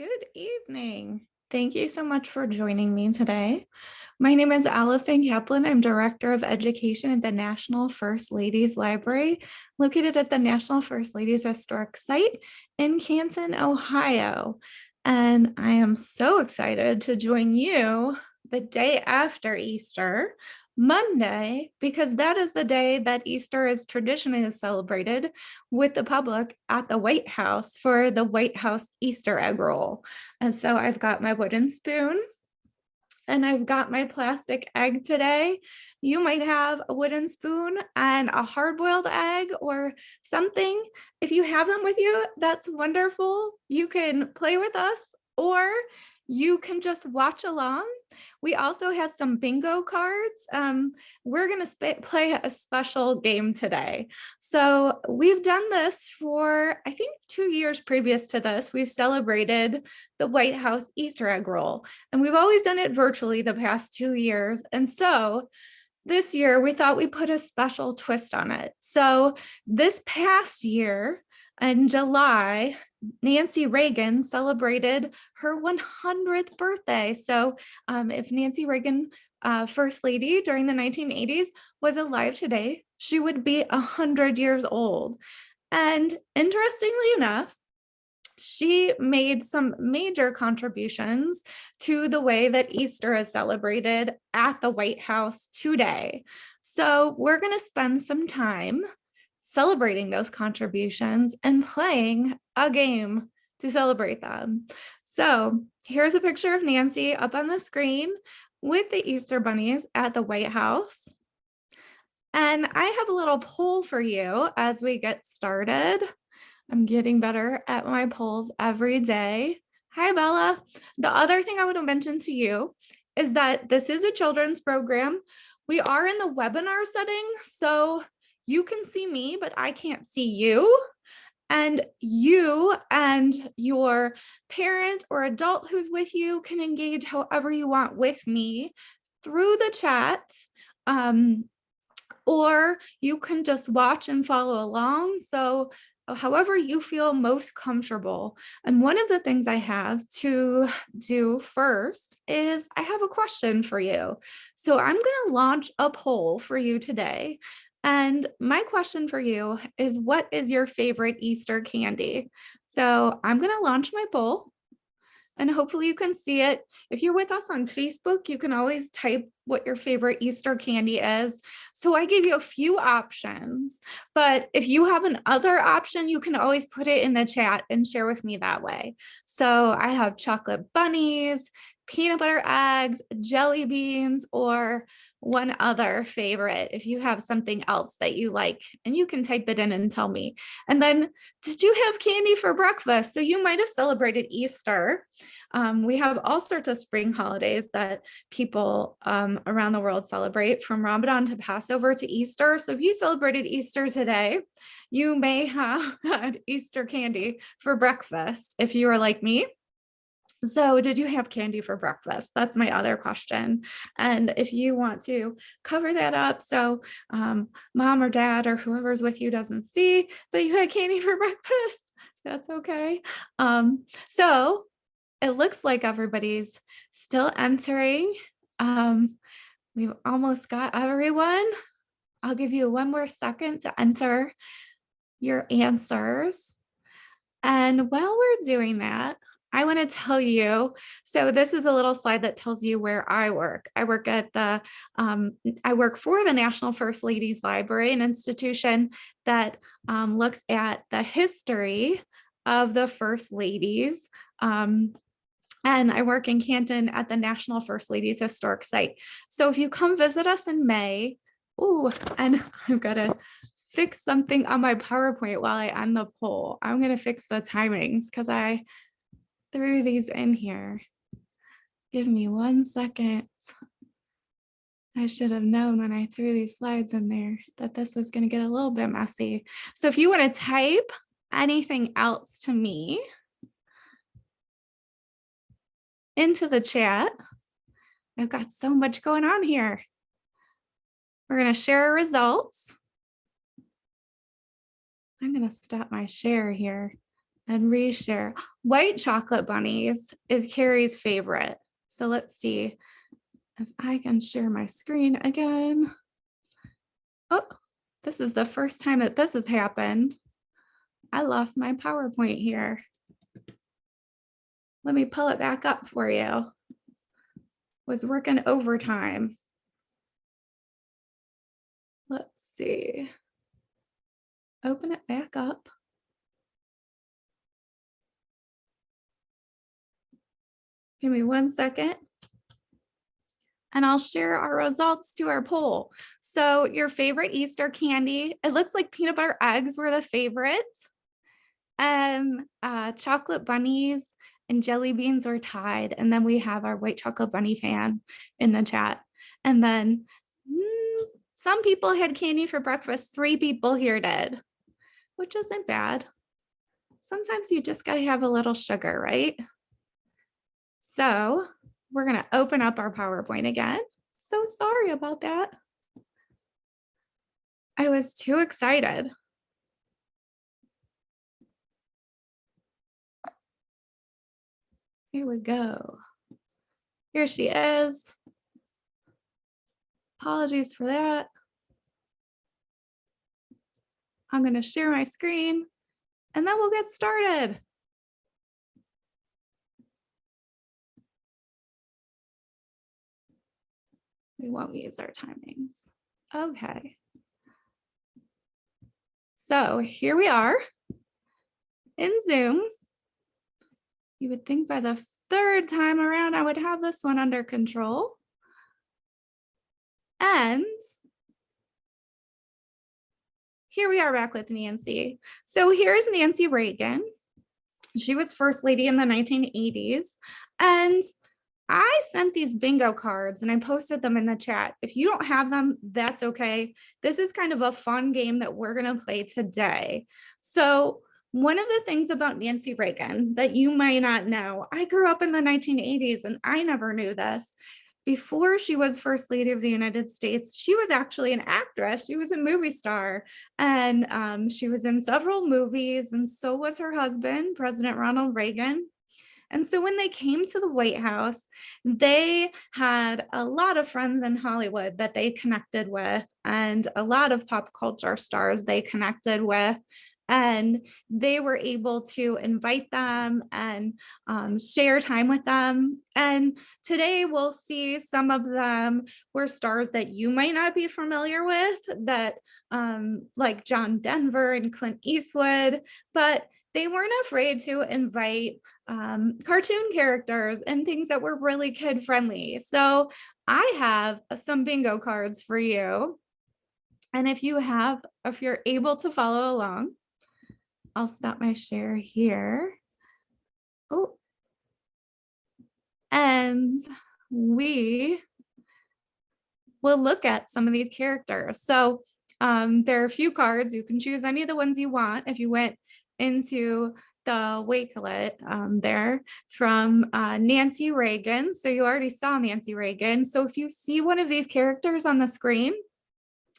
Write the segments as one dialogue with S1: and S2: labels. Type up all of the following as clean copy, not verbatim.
S1: Good evening. Thank you so much for joining me today. My name is Allison Kaplan. I'm Director of Education at the National First Ladies Library, located at the National First Ladies Historic Site in Canton, Ohio. And I am so excited to join you the day after Easter, Monday, because that is the day that Easter is traditionally celebrated with the public at the White House for the White House Easter egg roll. And so I've got my wooden spoon and I've got my plastic egg today. You might have a wooden spoon and a hard-boiled egg or something. If you have them with you, that's wonderful. You can play with us or you can just watch along. We also have some bingo cards. We're going to play a special game today. So we've done this for, I think, 2 years previous to this. We've celebrated the White House Easter egg roll, and we've always done it virtually the past 2 years. And so this year we thought we'd put a special twist on it. So this past year in July, Nancy Reagan celebrated her 100th birthday. So if Nancy Reagan, First Lady during the 1980s, was alive today, she would be 100 years old. And interestingly enough, she made some major contributions to the way that Easter is celebrated at the White House today. So we're going to spend some time celebrating those contributions and playing a game to celebrate them. So here's a picture of Nancy up on the screen with the Easter bunnies at the White House. And I have a little poll for you as we get started. I'm getting better at my polls every day. Hi, Bella. The other thing I would have mentioned to you is that this is a children's program. We are in the webinar setting, so you can see me, but I can't see you. And you and your parent or adult who's with you can engage however you want with me through the chat. Or you can just watch and follow along. So however you feel most comfortable. And one of the things I have to do first is I have a question for you. So I'm going to launch a poll for you today. And my question for you is, what is your favorite Easter candy? So I'm going to launch my poll. And hopefully you can see it. If you're with us on Facebook, you can always type what your favorite Easter candy is. So I gave you a few options, but if you have an other option, you can always put it in the chat and share with me that way. So I have chocolate bunnies, peanut butter eggs, jelly beans, or one other favorite if you have something else that you like, and you can type it in and tell me. And then, did you have candy for breakfast? So you might have celebrated Easter. We have all sorts of spring holidays that people around the world celebrate, from Ramadan to Passover to Easter. So if you celebrated Easter today, you may have had Easter candy for breakfast if you are like me. So did you have candy for breakfast? That's my other question. And if you want to cover that up so mom or dad or whoever's with you doesn't see that you had candy for breakfast, that's okay. So it looks like everybody's still entering. We've almost got everyone. I'll give you one more second to enter your answers. And while we're doing that, I want to tell you, so this is a little slide that tells you where I work. I work at the, I work for the National First Ladies Library, an institution that looks at the history of the First Ladies. And I work in Canton at the National First Ladies Historic Site. So if you come visit us in May, and I've got to fix something on my PowerPoint while I end the poll. I'm going to fix the timings because I threw these in here. Give me 1 second. I should have known when I threw these slides in there that this was going to get a little bit messy. So if you want to type anything else to me into the chat, I've got so much going on here. We're going to share results. I'm going to stop my share here and reshare. White chocolate bunnies is Carrie's favorite. So let's see if I can share my screen again. Oh, this is the first time that this has happened. I lost my PowerPoint here. Let me pull it back up for you. Was working overtime. Let's see. Open it back up. Give me 1 second. And I'll share our results to our poll. So your favorite Easter candy, it looks like peanut butter eggs were the favorites. Chocolate bunnies and jelly beans were tied. And then we have our white chocolate bunny fan in the chat. And then some people had candy for breakfast. 3 people here did, which isn't bad. Sometimes you just gotta have a little sugar, right? So we're gonna open up our PowerPoint again. So sorry about that. I was too excited. Here we go. Here she is. Apologies for that. I'm going to share my screen and then we'll get started. We won't use our timings. Okay. So here we are in Zoom. You would think by the 3rd time around, I would have this one under control. And here we are back with Nancy. So here's Nancy Reagan. She was first lady in the 1980s. And I sent these bingo cards and I posted them in the chat. If you don't have them, that's okay. This is kind of a fun game that we're going to play today. So one of the things about Nancy Reagan that you might not know, I grew up in the 1980s and I never knew this. Before she was First Lady of the United States, she was actually an actress. She was a movie star and she was in several movies, and so was her husband, President Ronald Reagan. And so when they came to the White House, they had a lot of friends in Hollywood that they connected with and a lot of pop culture stars they connected with. And they were able to invite them and share time with them. And today we'll see some of them were stars that you might not be familiar with, that like John Denver and Clint Eastwood, but they weren't afraid to invite cartoon characters and things that were really kid friendly. So I have some bingo cards for you. And if you're able to follow along, I'll stop my share here. Oh, and we will look at some of these characters. So there are a few cards. You can choose any of the ones you want. If you went into the Wakelet there from Nancy Reagan. So you already saw Nancy Reagan. So if you see one of these characters on the screen,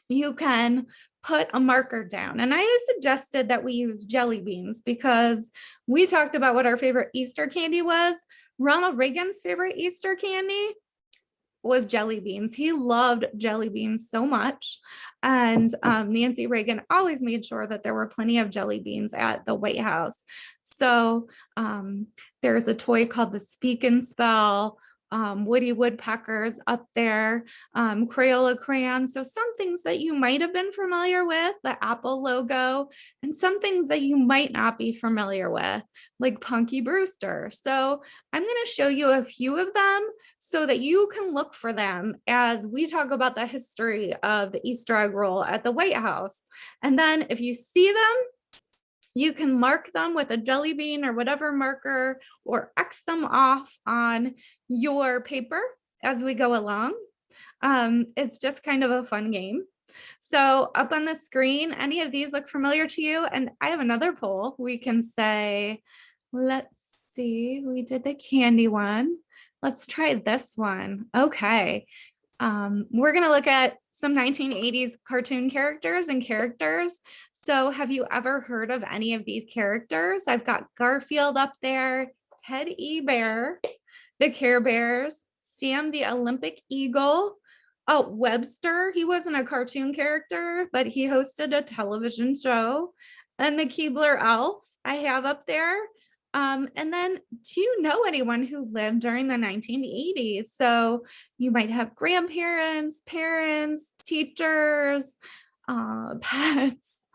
S1: you can put a marker down. And I suggested that we use jelly beans because we talked about what our favorite Easter candy was. Ronald Reagan's favorite Easter candy was jelly beans. He loved jelly beans so much. And Nancy Reagan always made sure that there were plenty of jelly beans at the White House. So there's a toy called the Speak and Spell, Woody Woodpeckers up there, Crayola crayons. So some things that you might have been familiar with, the Apple logo, and some things that you might not be familiar with, like Punky Brewster. So I'm going to show you a few of them so that you can look for them as we talk about the history of the Easter egg roll at the White House. And then if you see them, you can mark them with a jelly bean or whatever marker, or X them off on your paper as we go along. It's just kind of a fun game. So up on the screen, any of these look familiar to you? And I have another poll. We can say, let's see, we did the candy one. Let's try this one. Okay. We're going to look at some 1980s cartoon characters and characters. So have you ever heard of any of these characters? I've got Garfield up there, Teddy Bear, the Care Bears, Sam the Olympic Eagle. Oh, Webster, he wasn't a cartoon character, but he hosted a television show. And the Keebler Elf I have up there. And then do you know anyone who lived during the 1980s? So you might have grandparents, parents, teachers, pets,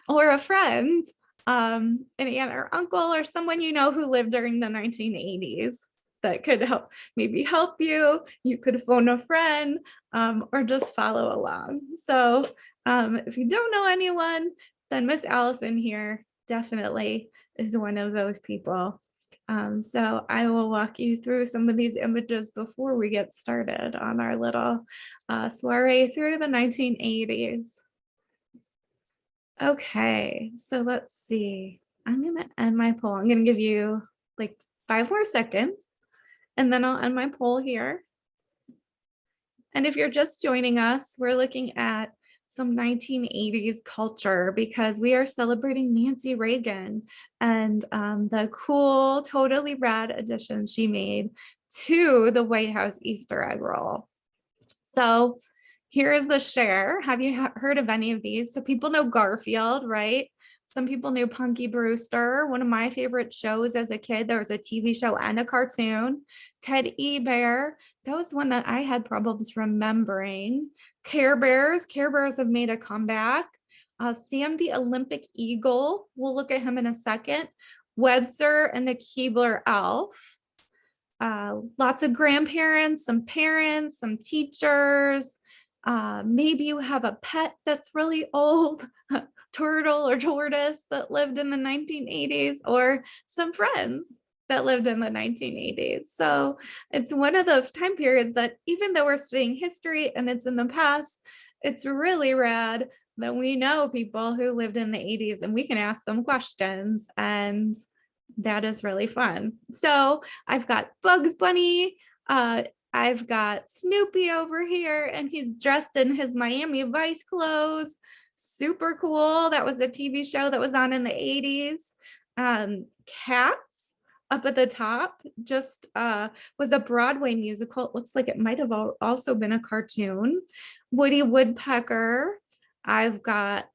S1: or a friend, an aunt or uncle or someone you know who lived during the 1980s that could maybe help you. You could phone a friend, or just follow along. So if you don't know anyone, then Miss Allison here definitely is one of those people. So I will walk you through some of these images before we get started on our little soiree through the 1980s. Okay, so let's see. I'm gonna end my poll. I'm gonna give you like 5 more seconds, and then I'll end my poll here. And if you're just joining us, we're looking at some 1980s culture because we are celebrating Nancy Reagan and the cool, totally rad addition she made to the White House Easter egg roll. So here is the share. Have you heard of any of these? So people know Garfield, right? Some people knew Punky Brewster. One of my favorite shows as a kid, there was a TV show and a cartoon. Teddy Bear, that was one that I had problems remembering. Care Bears have made a comeback. Sam the Olympic Eagle, we'll look at him in a second. Webster and the Keebler Elf. Lots of grandparents, some parents, some teachers. Maybe you have a pet that's really old, turtle or tortoise that lived in the 1980s, or some friends that lived in the 1980s. So it's one of those time periods that even though we're studying history and it's in the past, it's really rad that we know people who lived in the 80s and we can ask them questions, and that is really fun. So I've got Bugs Bunny, I've got Snoopy over here, and he's dressed in his Miami Vice clothes. Super cool. That was a TV show that was on in the 80s. Cats up at the top just was a Broadway musical. It looks like it might have also been a cartoon. Woody Woodpecker. I've got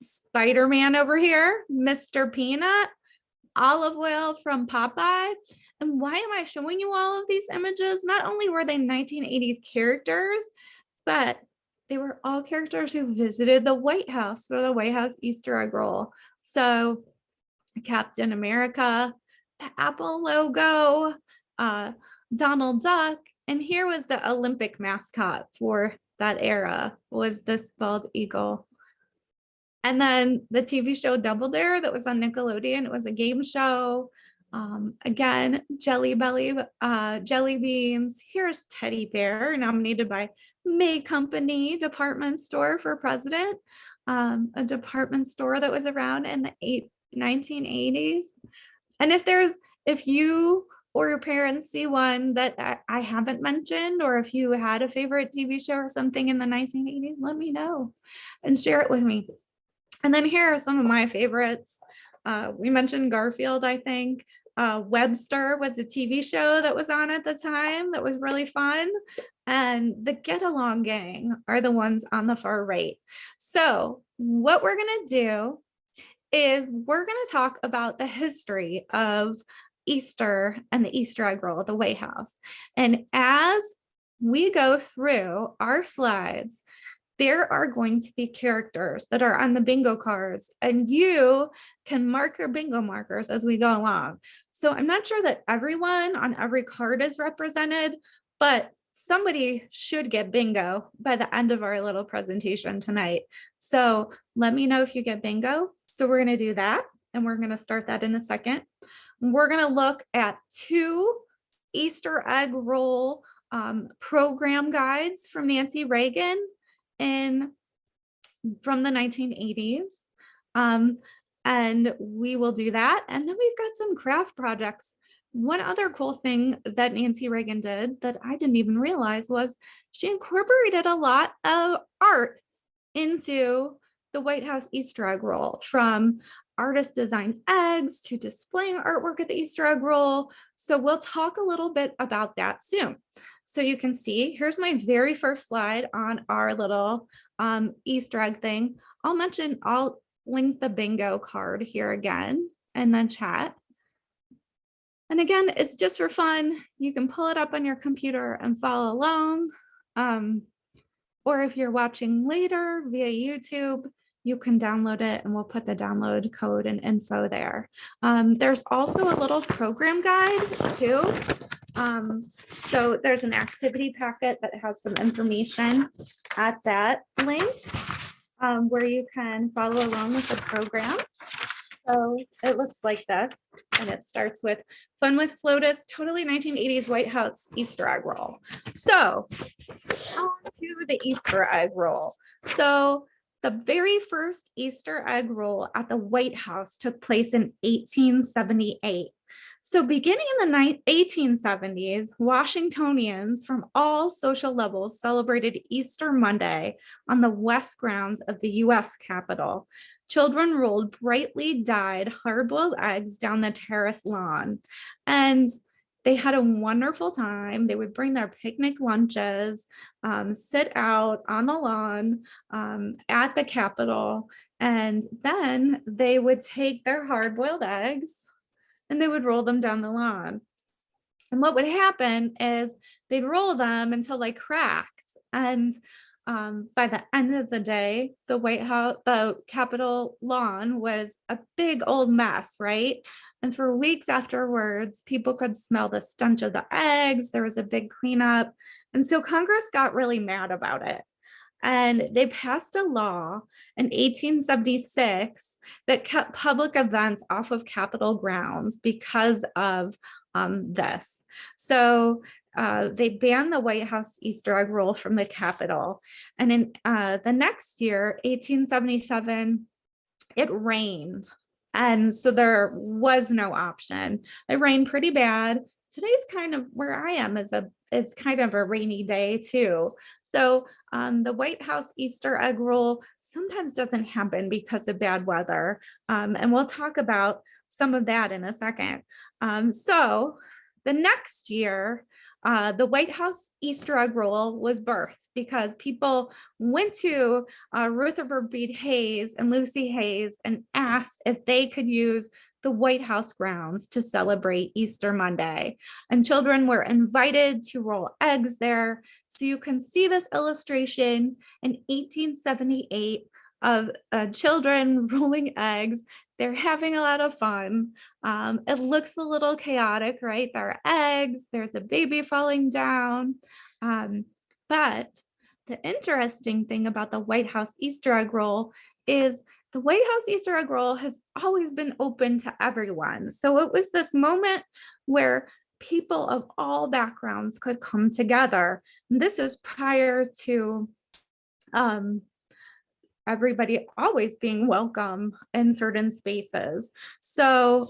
S1: Spider-Man over here, Mr. Peanut, Olive Oil from Popeye. And why am I showing you all of these images? Not only were they 1980s characters, but they were all characters who visited the White House for the White House Easter egg roll. So Captain America, the Apple logo, Donald Duck, and here was the Olympic mascot for that era, was this bald eagle. And then the TV show Double Dare that was on Nickelodeon, it was a game show. Again, jellybeans. Here's Teddy Bear, nominated by May Company department store for president, a department store that was around in the 1980s. And if you or your parents see one that I haven't mentioned, or if you had a favorite TV show or something in the 1980s, let me know and share it with me. And then here are some of my favorites. We mentioned Garfield, I think. Webster was a TV show that was on at the time that was really fun. And the Get Along Gang are the ones on the far right. So what we're going to do is we're going to talk about the history of Easter and the Easter egg roll at the White House. And as we go through our slides, there are going to be characters that are on the bingo cards, and you can mark your bingo markers as we go along. So I'm not sure that everyone on every card is represented, but somebody should get bingo by the end of our little presentation tonight. So let me know if you get bingo. So we're going to do that, and we're going to start that in a second. We're going to look at 2 Easter egg roll program guides from Nancy Reagan from the 1980s. And we will do that. And then we've got some craft projects. One other cool thing that Nancy Reagan did that I didn't even realize was she incorporated a lot of art into the White House Easter egg roll, from artist designed eggs to displaying artwork at the Easter egg roll. So we'll talk a little bit about that soon. So you can see, here's my very first slide on our little Easter egg thing. I'll link the bingo card here again in the chat. And again, it's just for fun. You can pull it up on your computer and follow along. Or if you're watching later via YouTube, you can download it and we'll put the download code and info there. There's also a little program guide too. So there's an activity packet that has some information at that link where you can follow along with the program. So it looks like this, and it starts with fun with FLOTUS, totally 1980s White House Easter egg roll. So on to the Easter egg roll. So the very first Easter egg roll at the White House took place in 1878. So beginning in the 1870s, Washingtonians from all social levels celebrated Easter Monday on the west grounds of the US Capitol. Children rolled brightly dyed hard-boiled eggs down the terrace lawn, and they had a wonderful time. They would bring their picnic lunches, sit out on the lawn at the Capitol, and then they would take their hard-boiled eggs and they would roll them down the lawn. And what would happen is they'd roll them until they cracked. And by the end of the day, the Capitol lawn was a big old mess, right? And for weeks afterwards, people could smell the stench of the eggs. There was a big cleanup. And so Congress got really mad about it. And they passed a law in 1876 that kept public events off of Capitol grounds because of this. So they banned the White House Easter egg roll from the Capitol. And in the next year, 1877, it rained. And so there was no option. It rained pretty bad. Today's kind of where I am is kind of a rainy day too. So the White House Easter egg roll sometimes doesn't happen because of bad weather. And we'll talk about some of that in a second. So the next year, the White House Easter egg roll was birthed because people went to Rutherford B. Hayes and Lucy Hayes and asked if they could use the White House grounds to celebrate Easter Monday. And children were invited to roll eggs there. So you can see this illustration in 1878 of children rolling eggs. They're having a lot of fun. It looks a little chaotic, right? There are eggs, there's a baby falling down. But the interesting thing about the White House Easter egg roll is the White House Easter egg roll has always been open to everyone. So it was this moment where people of all backgrounds could come together. And this is prior to everybody always being welcome in certain spaces. So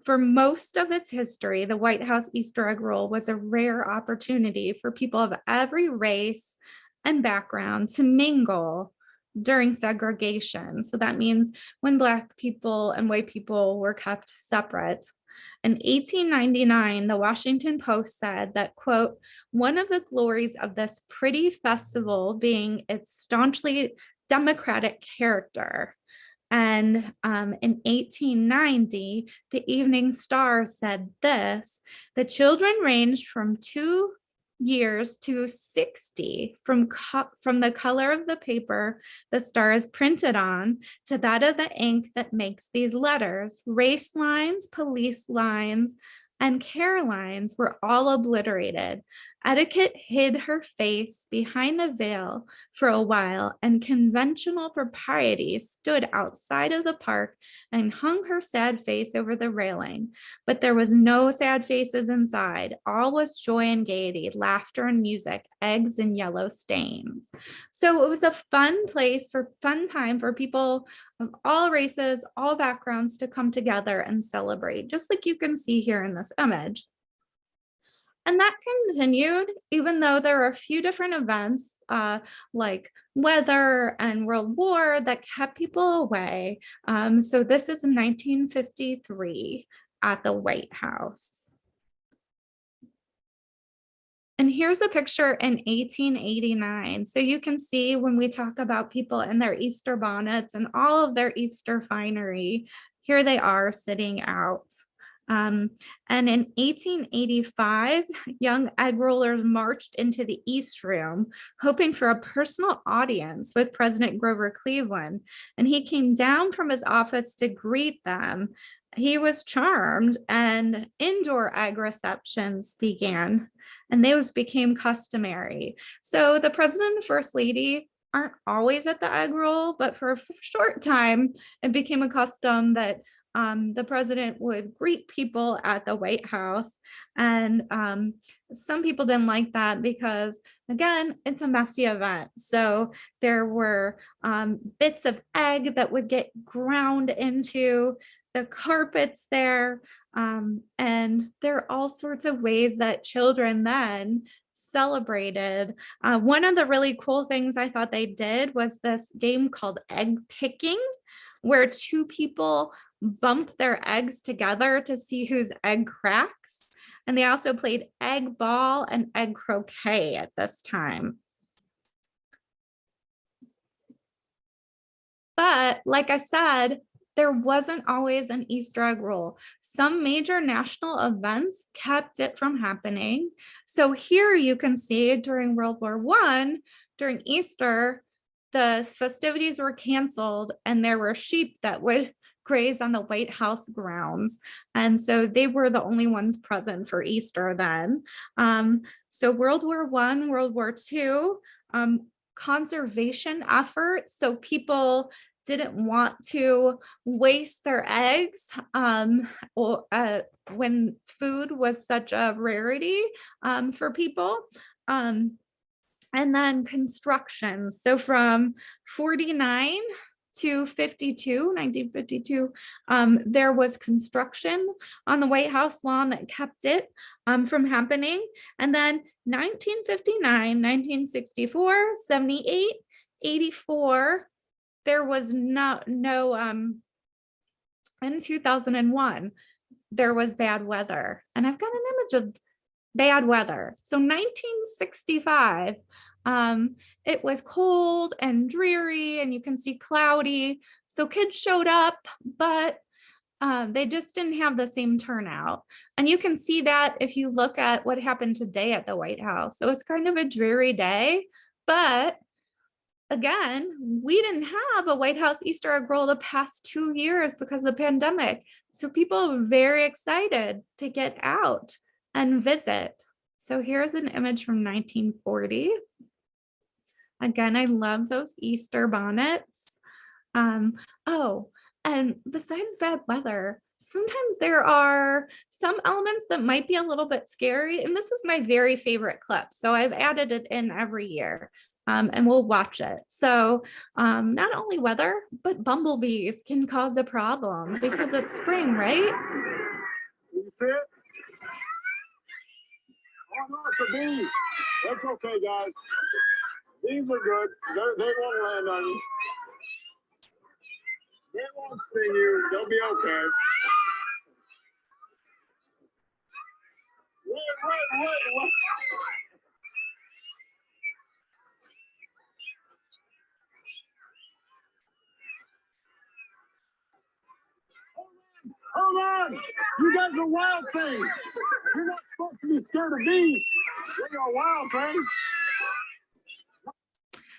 S1: for most of its history, the White House Easter egg roll was a rare opportunity for people of every race and background to mingle during segregation. So that means when Black people and white people were kept separate. In 1899, the Washington Post said that, quote, one of the glories of this pretty festival being its staunchly democratic character. And in 1890, the Evening Star said this: the children ranged from 2 years to 60 from the color of the paper the star is printed on to that of the ink that makes these letters. Race lines, police lines, and care lines were all obliterated. Etiquette hid her face behind a veil for a while, and conventional propriety stood outside of the park and hung her sad face over the railing. But there was no sad faces inside. All was joy and gaiety, laughter and music, eggs and yellow stains. So it was a fun place for fun time for people of all races, all backgrounds to come together and celebrate, just like you can see here in this image. And that continued, even though there were a few different events like weather and World War that kept people away. So this is in 1953 at the White House. And here's a picture in 1889. So you can see when we talk about people in their Easter bonnets and all of their Easter finery, here they are sitting out. And in 1885, young egg rollers marched into the East Room, hoping for a personal audience with President Grover Cleveland. And he came down from his office to greet them. He was charmed, and indoor egg receptions began, and those became customary. So the president and first lady aren't always at the egg roll, but for a short time, it became a custom that the president would greet people at the White House. And some people didn't like that because, again, it's a messy event. So there were bits of egg that would get ground into the carpets there. And there are all sorts of ways that children then celebrated. One of the really cool things I thought they did was this game called egg picking, where two people bump their eggs together to see whose egg cracks. And they also played egg ball and egg croquet at this time. But like I said, there wasn't always an Easter egg roll. Some major national events kept it from happening. So here you can see during World War I, during Easter, the festivities were canceled and there were sheep that would graze on the White House grounds. And so they were the only ones present for Easter then. So World War I, World War II, conservation efforts. So people didn't want to waste their eggs when food was such a rarity for people. And then construction. So from 49 to 1952, there was construction on the White House lawn that kept it from happening. And then 1959, 1964, 78, 84, there was no in 2001, there was bad weather. And I've got an image of bad weather. So 1965, it was cold and dreary, and you can see cloudy. So kids showed up, but they just didn't have the same turnout. And you can see that if you look at what happened today at the White House. So it's kind of a dreary day, but again, we didn't have a White House Easter egg roll the past 2 years because of the pandemic. So people are very excited to get out and visit. So here's an image from 1940. Again, I love those Easter bonnets. Oh, and besides bad weather, sometimes there are some elements that might be a little bit scary. And this is my very favorite clip. So I've added it in every year. And we'll watch it. So not only weather, but bumblebees can cause a problem because it's spring, right?
S2: You see it? Oh no, it's a bee. That's okay, guys. Bees are good. They won't land on you. They won't sting you. They'll be okay. Wait. Hold on! You guys are wild things! You're not supposed to be scared of bees! You're wild things!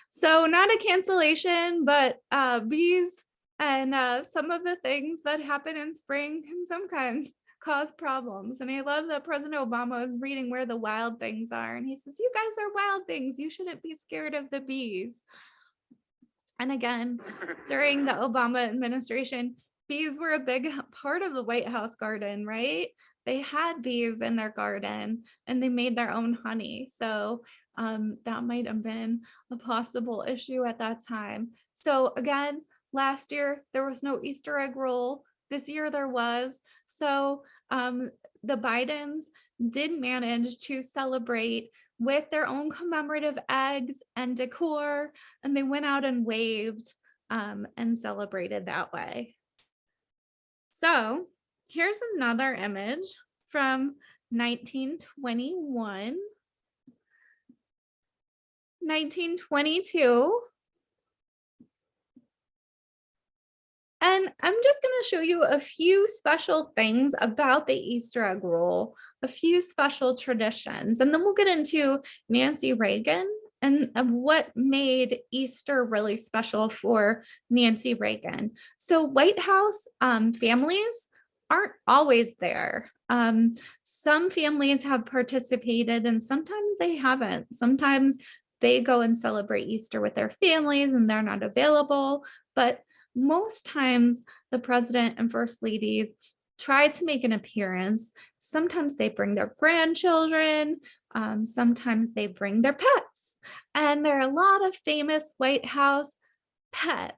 S1: So not a cancellation, but bees and some of the things that happen in spring can sometimes cause problems. And I love that President Obama is reading where the wild things are. And he says, you guys are wild things. You shouldn't be scared of the bees. And again, during the Obama administration, bees were a big part of the White House garden, right? They had bees in their garden and they made their own honey. So that might have been a possible issue at that time. So again, last year, there was no Easter egg roll. This year there was. So the Bidens did manage to celebrate with their own commemorative eggs and decor, and they went out and waved and celebrated that way. So here's another image from 1921, 1922. And I'm just going to show you a few special things about the Easter egg roll, a few special traditions, and then we'll get into Nancy Reagan and what made Easter really special for Nancy Reagan. So White House families aren't always there. Some families have participated and sometimes they haven't. Sometimes they go and celebrate Easter with their families and they're not available, but most times the president and first ladies try to make an appearance. Sometimes they bring their grandchildren, sometimes they bring their pets, and there are a lot of famous White House pets.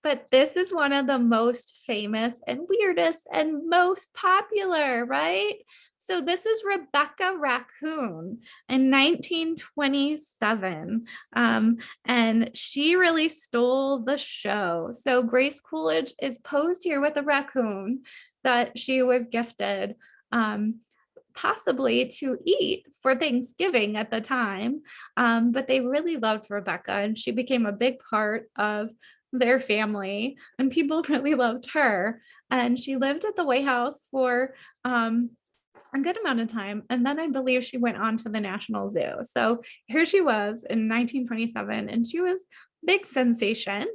S1: But this is one of the most famous and weirdest and most popular, right? So this is Rebecca Raccoon in 1927. And she really stole the show. So Grace Coolidge is posed here with a raccoon that she was gifted, possibly to eat for Thanksgiving at the time. But they really loved Rebecca and she became a big part of their family and people really loved her. And she lived at the White House for a good amount of time. And then I believe she went on to the National Zoo. So here she was in 1927 and she was a big sensation.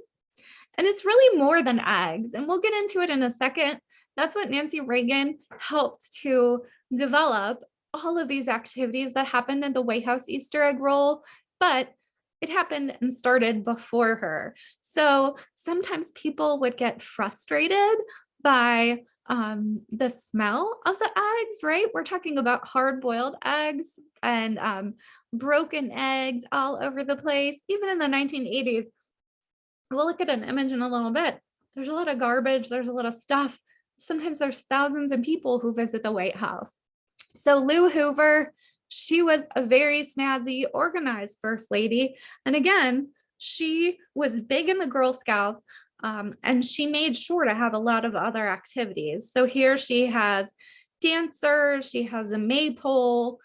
S1: And it's really more than eggs. And we'll get into it in a second. That's what Nancy Reagan helped to develop, all of these activities that happened in the White House Easter egg roll, but it happened and started before her. So sometimes people would get frustrated by the smell of the eggs, right? We're talking about hard-boiled eggs and broken eggs all over the place. Even in the 1980s, we'll look at an image in a little bit. There's a lot of garbage, there's a lot of stuff. Sometimes there's thousands of people who visit the White House. So Lou Hoover, she was a very snazzy, organized first lady. And again, she was big in the Girl Scouts. And she made sure to have a lot of other activities. So here she has dancers, she has a maypole.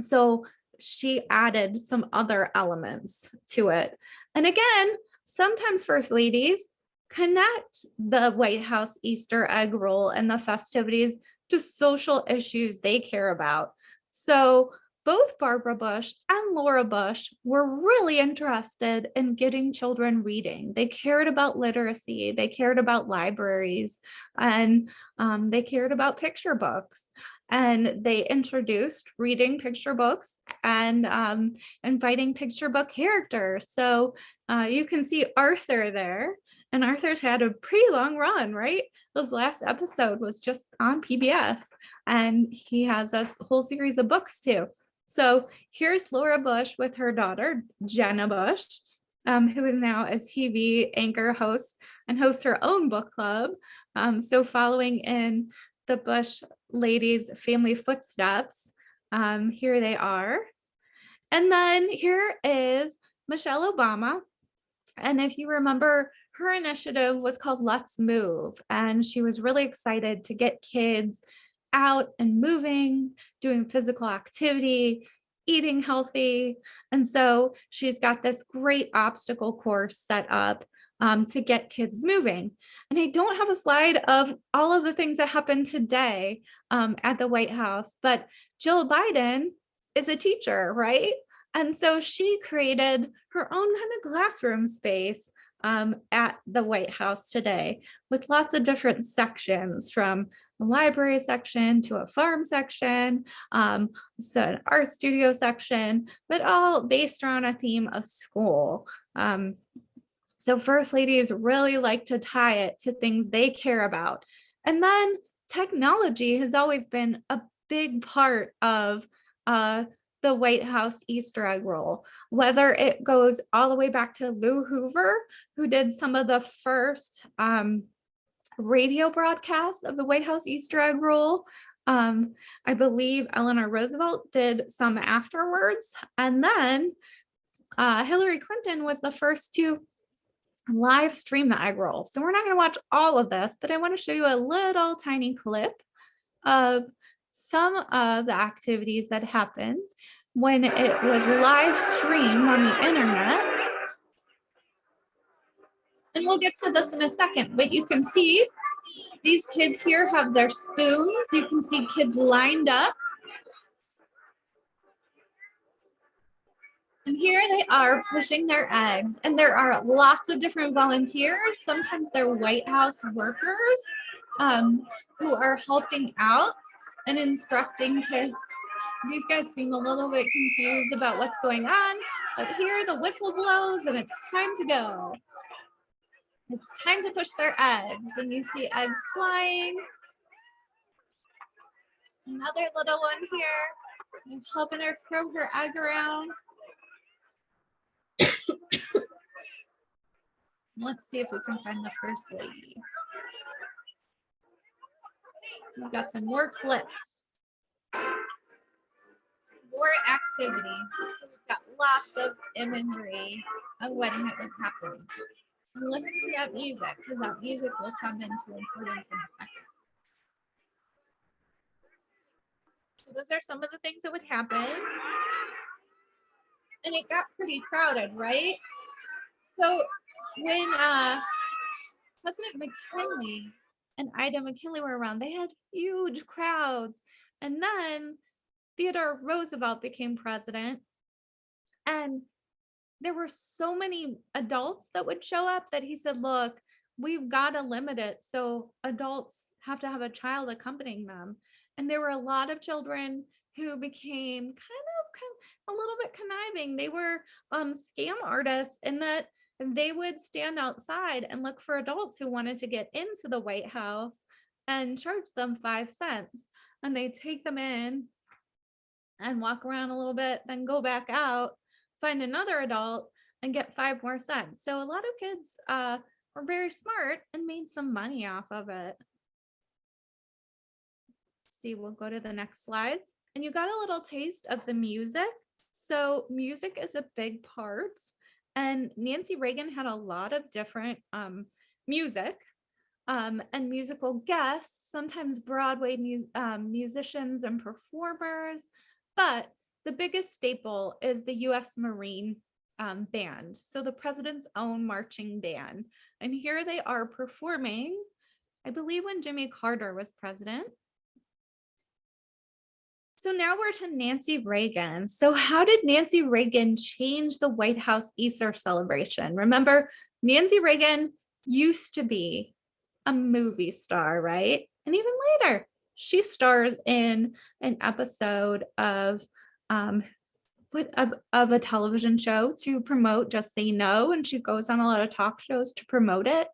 S1: So she added some other elements to it. And again, sometimes first ladies connect the White House Easter egg roll and the festivities to social issues they care about. So both Barbara Bush and Laura Bush were really interested in getting children reading. They cared about literacy, they cared about libraries, and they cared about picture books. And they introduced reading picture books and inviting picture book characters. So you can see Arthur there. And Arthur's had a pretty long run, right? His last episode was just on PBS. And he has a whole series of books too. So here's Laura Bush with her daughter, Jenna Bush, who is now a TV anchor host and hosts her own book club. So following in the Bush ladies' family footsteps, here they are. And then here is Michelle Obama. And if you remember, her initiative was called Let's Move. And she was really excited to get kids out and moving, doing physical activity, eating healthy. And so she's got this great obstacle course set up to get kids moving. And I don't have a slide of all of the things that happened today at the White House, but Jill Biden is a teacher, right? And so she created her own kind of classroom space at the White House today with lots of different sections, from the library section to a farm section, so an art studio section, but all based around a theme of school. So first ladies really like to tie it to things they care about. And then technology has always been a big part of the White House Easter egg roll, whether it goes all the way back to Lou Hoover, who did some of the first radio broadcasts of the White House Easter egg roll, I believe Eleanor Roosevelt did some afterwards. And then Hillary Clinton was the first to live stream the egg roll. So we're not going to watch all of this, but I want to show you a little tiny clip of some of the activities that happened when it was live streamed on the internet. And we'll get to this in a second, but you can see these kids here have their spoons. You can see kids lined up. And here they are pushing their eggs. And there are lots of different volunteers. Sometimes they're White House workers who are helping out and instructing kids. These guys seem a little bit confused about what's going on, but here the whistle blows and it's time to go. It's time to push their eggs, and you see eggs flying. Another little one here. I'm helping her throw her egg around. Let's see if we can find the first lady. We've got some more clips. More activity. So we've got lots of imagery of when it was happening. And listen to that music, because that music will come into importance in a second. So those are some of the things that would happen. And it got pretty crowded, right? So when President McKinley and Ida McKinley were around, they had huge crowds. And then Theodore Roosevelt became president. And there were so many adults that would show up that he said, look, we've got to limit it. So adults have to have a child accompanying them. And there were a lot of children who became kind of a little bit conniving. They were scam artists in that they would stand outside and look for adults who wanted to get into the White House and charge them 5 cents. And they'd take them in and walk around a little bit, then go back out, find another adult and get 5 more cents. So a lot of kids were very smart and made some money off of it. Let's see, we'll go to the next slide. And you got a little taste of the music. So music is a big part. And Nancy Reagan had a lot of different music and musical guests, sometimes Broadway musicians and performers. But the biggest staple is the U.S. Marine band. So the president's own marching band. And here they are performing, I believe when Jimmy Carter was president. So now we're to Nancy Reagan. So how did Nancy Reagan change the White House Easter celebration? Remember, Nancy Reagan used to be a movie star, right? And even later, she stars in an episode of a television show to promote Just Say No, and she goes on a lot of talk shows to promote it.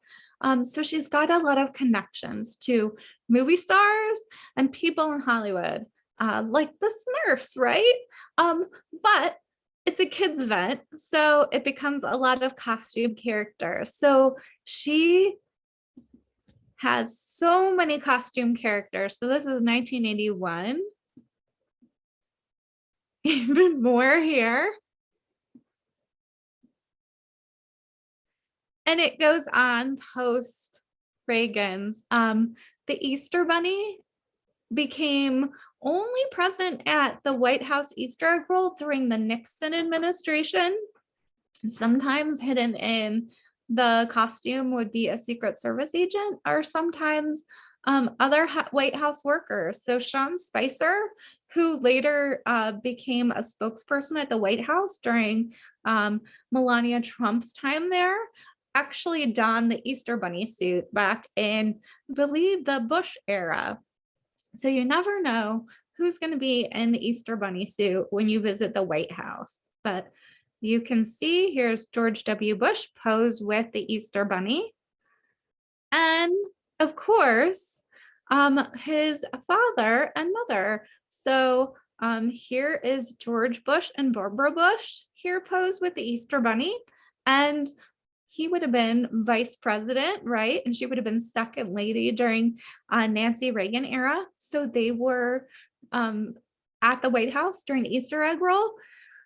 S1: So she's got a lot of connections to movie stars and people in Hollywood, like the Smurfs, right? But it's a kids event, so it becomes a lot of costume characters. So she has so many costume characters. So this is 1981. Even more here. And it goes on post Reagan's. The Easter Bunny became only present at the White House Easter egg roll during the Nixon administration. Sometimes hidden in the costume would be a Secret Service agent, or sometimes other White House workers. So Sean Spicer, who later became a spokesperson at the White House during Melania Trump's time there, actually donned the Easter Bunny suit back in, I believe, the Bush era. So you never know who's going to be in the Easter Bunny suit when you visit the White House. But you can see here's George W. Bush posed with the Easter Bunny. And of course, his father and mother. So here is George Bush and Barbara Bush here posed with the Easter Bunny. And he would have been vice president, right? And she would have been second lady during Nancy Reagan era. So they were at the White House during the Easter egg roll.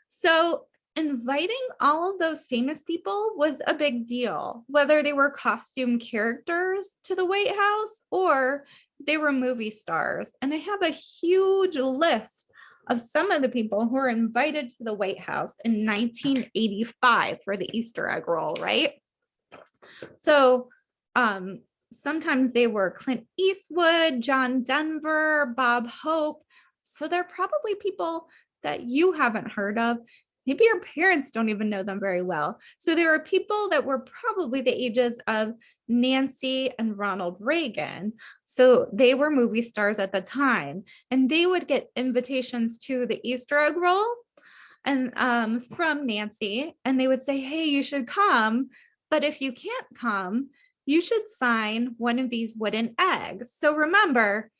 S1: So inviting all of those famous people was a big deal, whether they were costume characters to the White House or they were movie stars. And I have a huge list of some of the people who were invited to the White House in 1985 for the Easter egg roll, right? So sometimes they were Clint Eastwood, John Denver, Bob Hope. So they're probably people that you haven't heard of. Maybe your parents don't even know them very well. So there were people that were probably the ages of Nancy and Ronald Reagan. So they were movie stars at the time, and they would get invitations to the Easter egg roll and from Nancy, and they would say, hey, you should come. But if you can't come, you should sign one of these wooden eggs. So remember,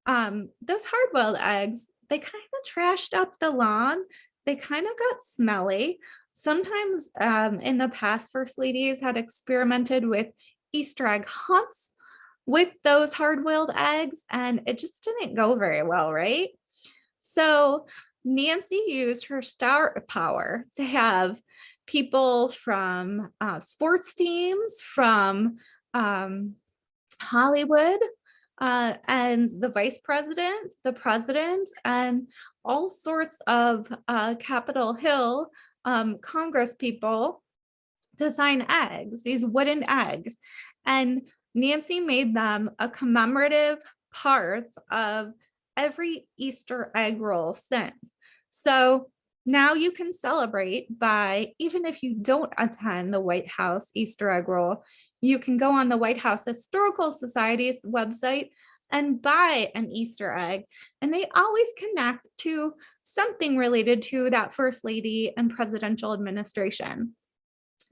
S1: those hard-boiled eggs, they kind of trashed up the lawn. They kind of got smelly. Sometimes in the past, first ladies had experimented with Easter egg hunts with those hard-boiled eggs, and it just didn't go very well, right? So Nancy used her star power to have people from sports teams, from Hollywood, and the vice president, the president, and all sorts of Capitol Hill Congress people to sign eggs, these wooden eggs. And Nancy made them a commemorative part of every Easter egg roll since. So now you can celebrate by, even if you don't attend the White House Easter egg roll, you can go on the White House Historical Society's website and buy an Easter egg. And they always connect to something related to that first lady and presidential administration.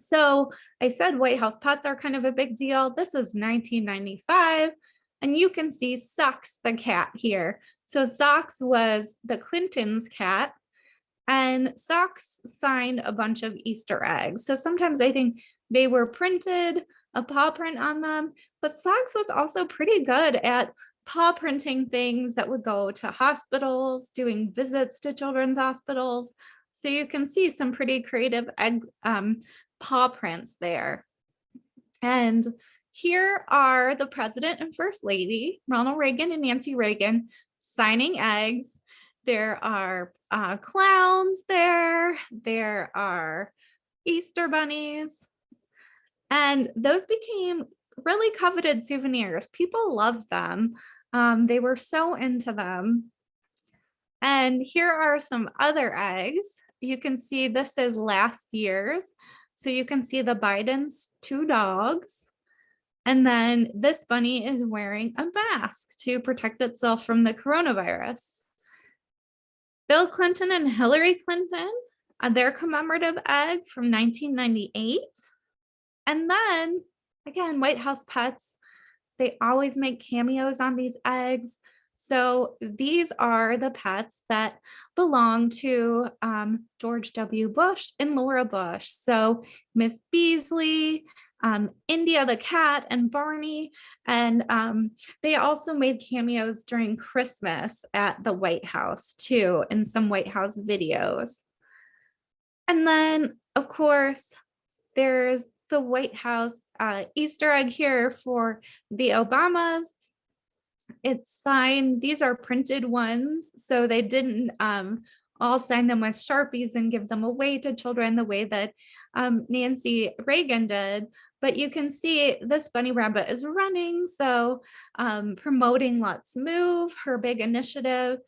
S1: So I said White House pets are kind of a big deal. This is 1995. And you can see Socks the cat here. So Socks was the Clintons' cat. And Socks signed a bunch of Easter eggs. So sometimes I think they were printed, a paw print on them, but Socks was also pretty good at paw printing things that would go to hospitals, doing visits to children's hospitals. So you can see some pretty creative egg paw prints there. And here are the president and first lady, Ronald Reagan and Nancy Reagan, signing eggs. There are clowns there. There are Easter bunnies. And those became really coveted souvenirs. People loved them. They were so into them. And here are some other eggs. You can see this is last year's. So you can see the Biden's two dogs. And then this bunny is wearing a mask to protect itself from the coronavirus. Bill Clinton and Hillary Clinton, their commemorative egg from 1998. And then, again, White House pets, they always make cameos on these eggs. So these are the pets that belong to George W. Bush and Laura Bush. So Miss Beasley, India the cat, and Barney. And they also made cameos during Christmas at the White House too, in some White House videos. And then, of course, there's the White House Easter egg here for the Obamas. It's signed, these are printed ones, so they didn't all sign them with Sharpies and give them away to children the way that Nancy Reagan did. But you can see this bunny rabbit is running, so promoting Let's Move, her big initiative.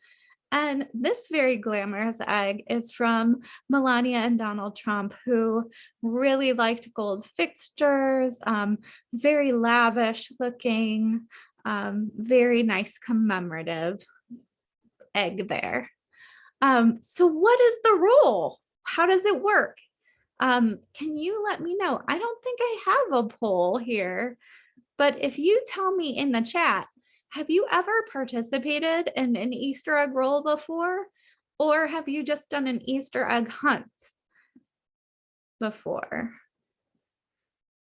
S1: And this very glamorous egg is from Melania and Donald Trump, who really liked gold fixtures, very lavish looking, very nice commemorative egg there. So what is the rule? How does it work? Can you let me know? I don't think I have a poll here, but if you tell me in the chat, have you ever participated in an Easter egg roll before? Or have you just done an Easter egg hunt before?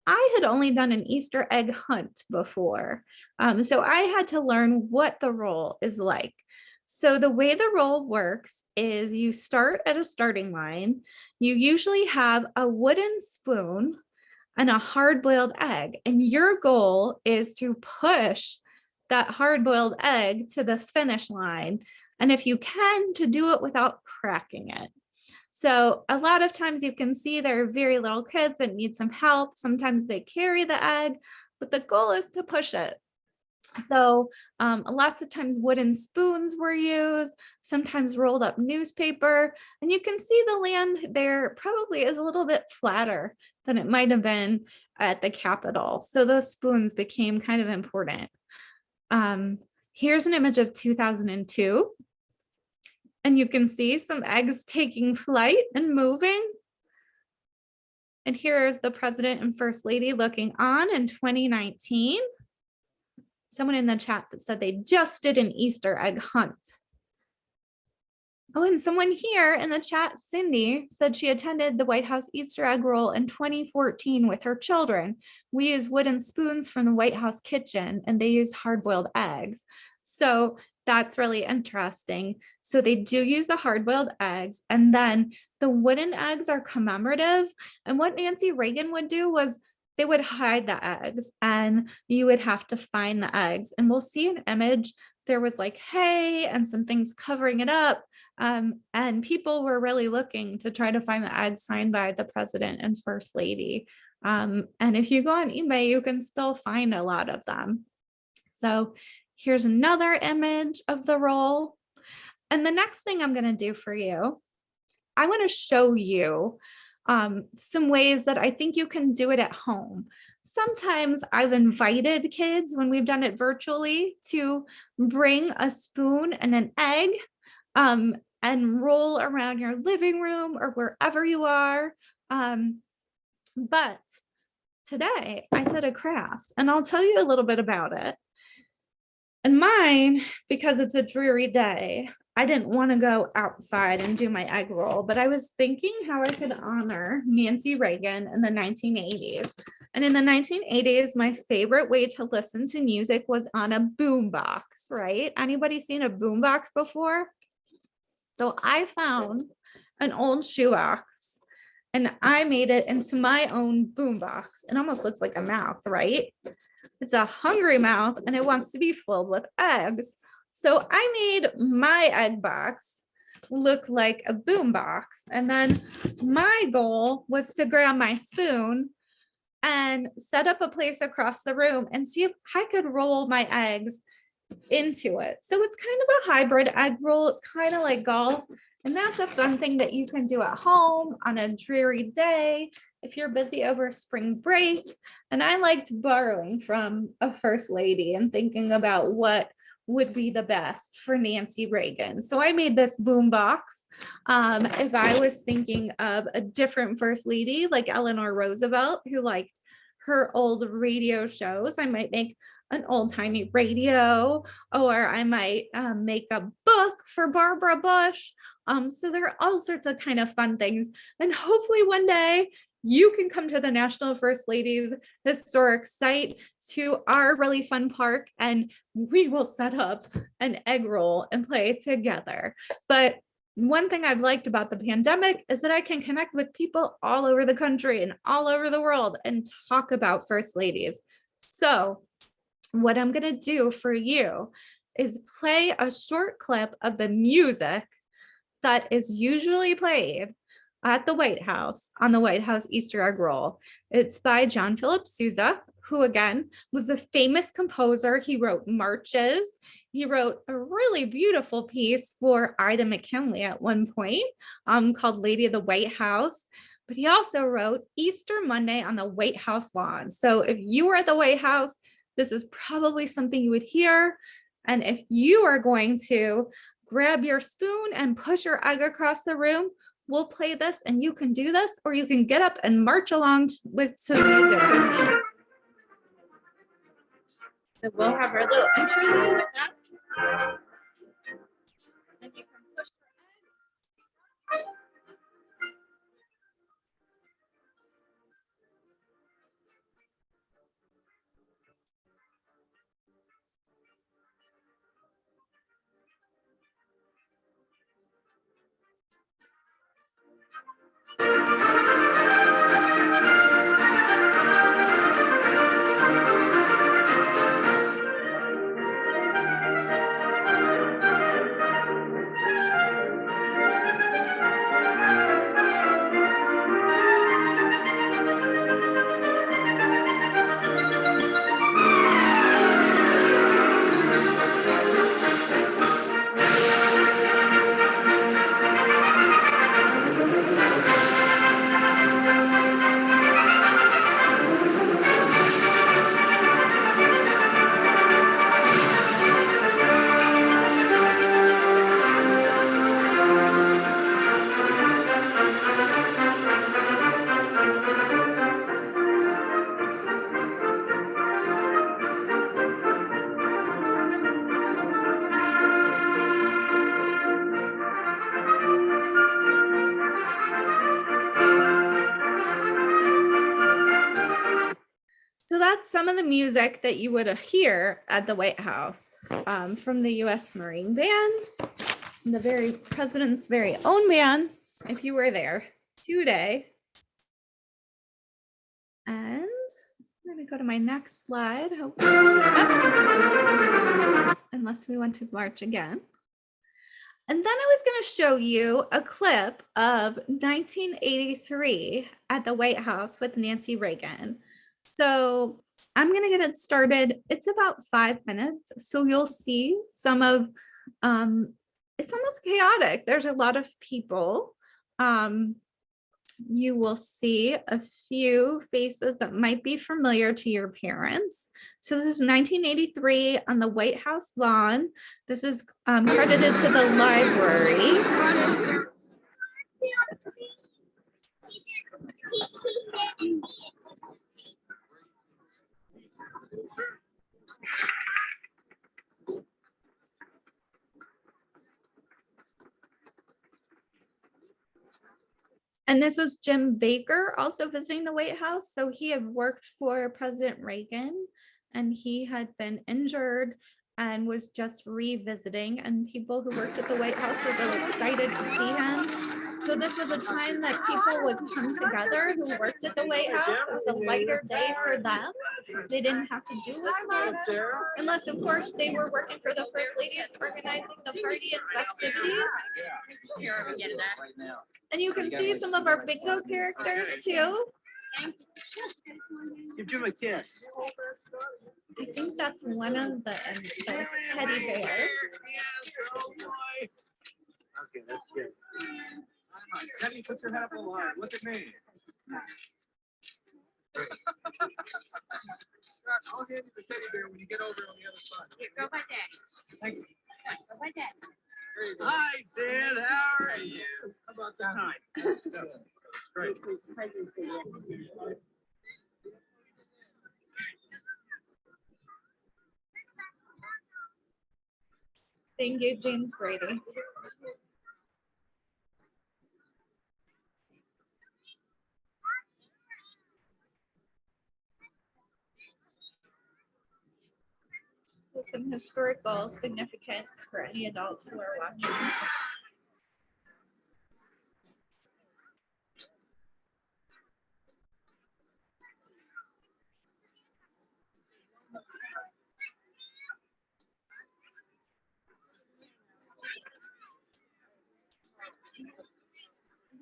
S1: I had only done an Easter egg hunt before. So I had to learn what the roll is like. So the way the roll works is you start at a starting line. You usually have a wooden spoon and a hard-boiled egg. And your goal is to push that hard-boiled egg to the finish line. And if you can, to do it without cracking it. So a lot of times you can see there are very little kids that need some help. Sometimes they carry the egg, but the goal is to push it. So lots of times wooden spoons were used, sometimes rolled up newspaper, and you can see the land there probably is a little bit flatter than it might have been at the Capitol. So those spoons became kind of important. Here's an image of 2002. And you can see some eggs taking flight and moving. And here is the president and first lady looking on in 2019. Someone in the chat that said they just did an Easter egg hunt. Oh, and someone here in the chat, Cindy, said she attended the White House Easter egg roll in 2014 with her children. We used wooden spoons from the White House kitchen and they used hard-boiled eggs. So that's really interesting. So they do use the hard-boiled eggs, and then the wooden eggs are commemorative. And what Nancy Reagan would do was they would hide the eggs and you would have to find the eggs. And we'll see an image. There was like hay and some things covering it up. And people were really looking to try to find the eggs signed by the president and first lady. And if you go on eBay, you can still find a lot of them. So here's another image of the roll. And the next thing I'm going to do for you, I want to show you some ways that I think you can do it at home. Sometimes I've invited kids when we've done it virtually to bring a spoon and an egg and roll around your living room or wherever you are. But today I did a craft and I'll tell you a little bit about it. And mine, because it's a dreary day, I didn't want to go outside and do my egg roll, but I was thinking how I could honor Nancy Reagan in the 1980s. And in the 1980s, my favorite way to listen to music was on a boombox, right? Anybody seen a boombox before? So I found an old shoebox and I made it into my own boombox. It almost looks like a mouth, right? It's a hungry mouth and it wants to be filled with eggs. So I made my egg box look like a boom box. And then my goal was to grab my spoon and set up a place across the room and see if I could roll my eggs into it. So it's kind of a hybrid egg roll. It's kind of like golf. And that's a fun thing that you can do at home on a dreary day if you're busy over spring break. And I liked borrowing from a first lady and thinking about what would be the best for Nancy Reagan. So I made this boom box. If I was thinking of a different first lady like Eleanor Roosevelt, who liked her old radio shows, I might make an old-timey radio, or I might make a book for Barbara Bush. So there are all sorts of kind of fun things. And hopefully one day you can come to the National First Ladies Historic Site to our really fun park and we will set up an egg roll and play together. But one thing I've liked about the pandemic is that I can connect with people all over the country and all over the world and talk about first ladies. So what I'm going to do for you is play a short clip of the music that is usually played at the White House on the White House Easter egg roll. It's by John Philip Sousa, who again was a famous composer. He wrote marches. He wrote a really beautiful piece for Ida McKinley at one point called Lady of the White House. But he also wrote Easter Monday on the White House lawn. So if you were at the White House, this is probably something you would hear. And if you are going to grab your spoon and push your egg across the room, we'll play this and you can do this, or you can get up and march along to the music with me. So we'll have our little interlude with that. And you can push your egg. that's some of the music that you would hear at the White House from the U.S. Marine Band, the president's very own band, if you were there today. And I'm going to go to my next slide. Unless we want to march again. And then I was going to show you a clip of 1983 at the White House with Nancy Reagan. So I'm going to get it started. It's about 5 minutes. So you'll see some of, it's almost chaotic. There's a lot of people. You will see a few faces that might be familiar to your parents. So this is 1983 on the White House lawn. This is credited to the library. And this was Jim Baker also visiting the White House. So he had worked for President Reagan and he had been injured and was just revisiting, and people who worked at the White House were really excited to see him. So this was a time that people would come together who worked at the White House. It was a lighter day for them. They didn't have to do as much, unless of course they were working for the First Lady and organizing the party and festivities. And you can see some of our bingo characters too.
S2: Give Jim a kiss.
S1: I think that's one of the teddy bears.
S2: Okay, that's good. Teddy, put your head up a little higher. Look at me. I'll hand you the teddy bear when you get over on the other side.
S3: Here, go by Daddy.
S2: Thank you.
S3: Go by Daddy.
S2: There you go. Hi, Dad. How are you? How about that? Hi. That's great.
S1: Thank you, James Brady. So some historical significance for any adults who are watching.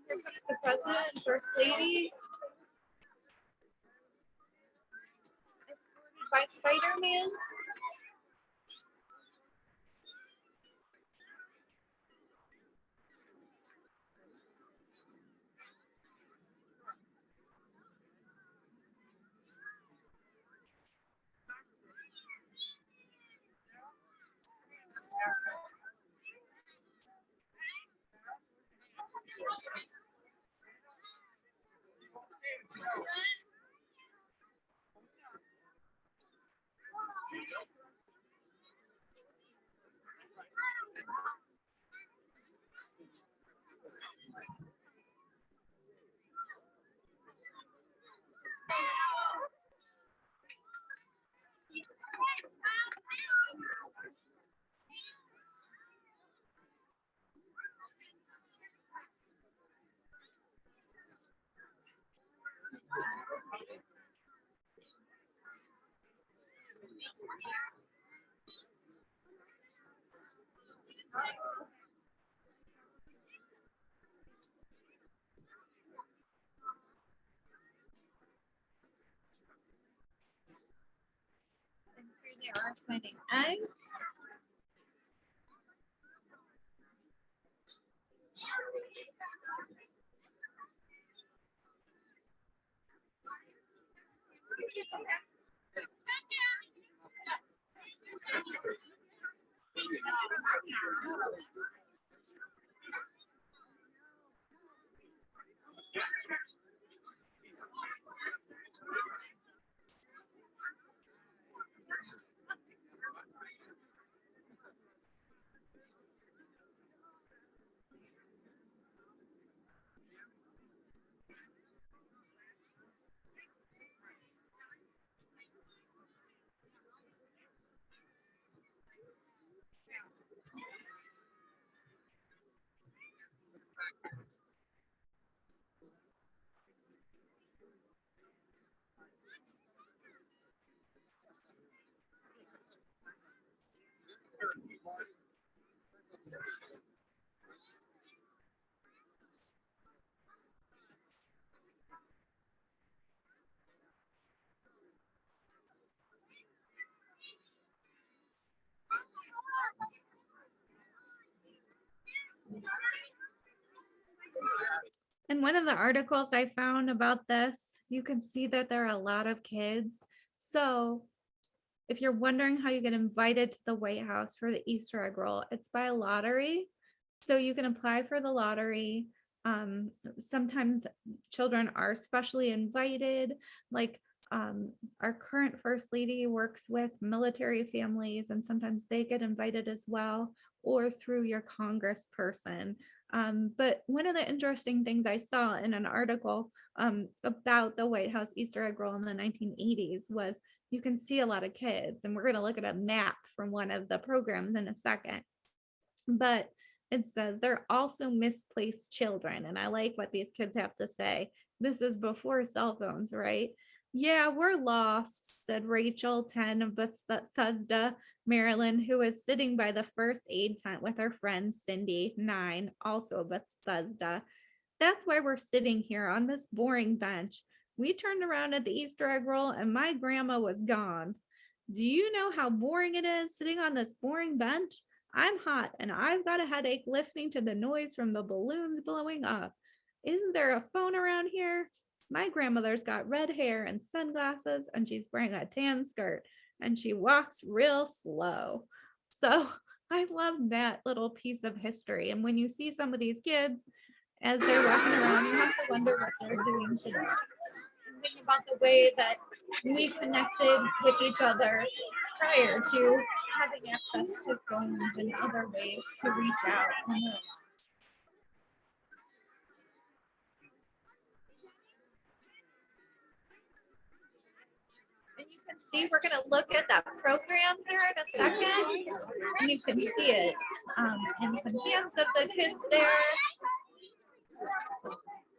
S1: Here comes the president and first lady. Escorted by Spider-Man. And here they are signing eggs. In one of the articles I found about this, you can see that there are a lot of kids. So if you're wondering how you get invited to the White House for the Easter egg roll, it's by a lottery. So you can apply for the lottery. Sometimes children are specially invited, like our current First Lady works with military families, and sometimes they get invited as well, or through your congressperson. But one of the interesting things I saw in an article about the White House Easter egg roll in the 1980s was you can see a lot of kids, and we're going to look at a map from one of the programs in a second. But it says they're also misplaced children, and I like what these kids have to say. This is before cell phones, right? Yeah, we're lost, said Rachel, 10, of Bethesda, Maryland, who was sitting by the first aid tent with her friend Cindy, 9, also of Bethesda. That's why we're sitting here on this boring bench. We turned around at the Easter egg roll and my grandma was gone. Do you know how boring it is sitting on this boring bench? I'm hot and I've got a headache listening to the noise from the balloons blowing up. Isn't there a phone around here? My grandmother's got red hair and sunglasses and she's wearing a tan skirt and she walks real slow. So I love that little piece of history. And when you see some of these kids as they're walking around, you have to wonder what they're doing today. And think about the way that we connected with each other prior to having access to phones and other ways to reach out. And you can see, we're going to look at that program here in a second, and you can see it in some hands of the kids there.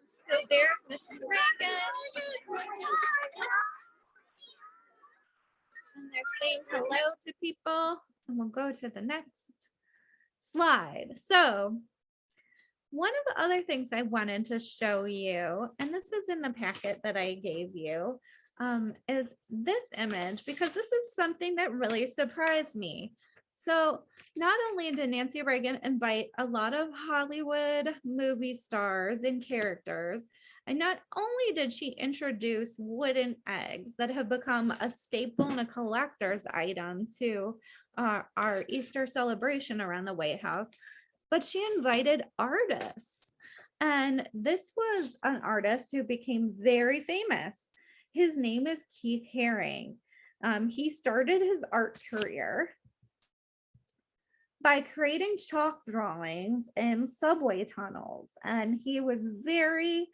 S1: So there's Mrs. Reagan. And they're saying hello to people. And we'll go to the next slide. So one of the other things I wanted to show you, and this is in the packet that I gave you, is this image, because this is something that really surprised me. So not only did Nancy Reagan invite a lot of Hollywood movie stars and characters, and not only did she introduce wooden eggs that have become a staple and a collector's item to our Easter celebration around the White House, but she invited artists. And this was an artist who became very famous. His name is Keith Haring. He started his art career by creating chalk drawings in subway tunnels. And he was very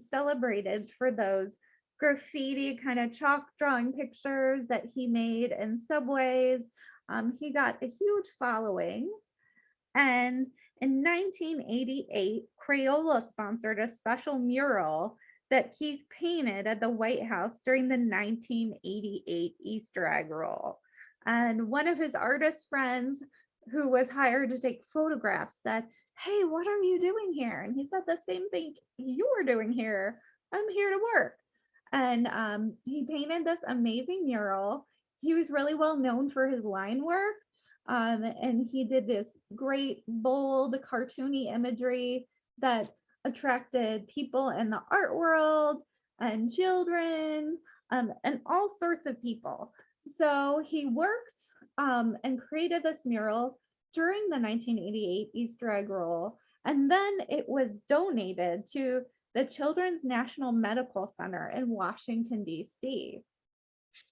S1: celebrated for those graffiti kind of chalk drawing pictures that he made in subways. He got a huge following. And in 1988, Crayola sponsored a special mural that Keith painted at the White House during the 1988 Easter egg roll. And one of his artist friends who was hired to take photographs said, "Hey, what are you doing here?" And he said the same thing you were doing here. I'm here to work. And he painted this amazing mural. He was really well known for his line work. And he did this great, bold, cartoony imagery that attracted people in the art world and children and all sorts of people. So he worked and created this mural during the 1988 Easter egg roll. And then it was donated to the Children's National Medical Center in Washington, D.C.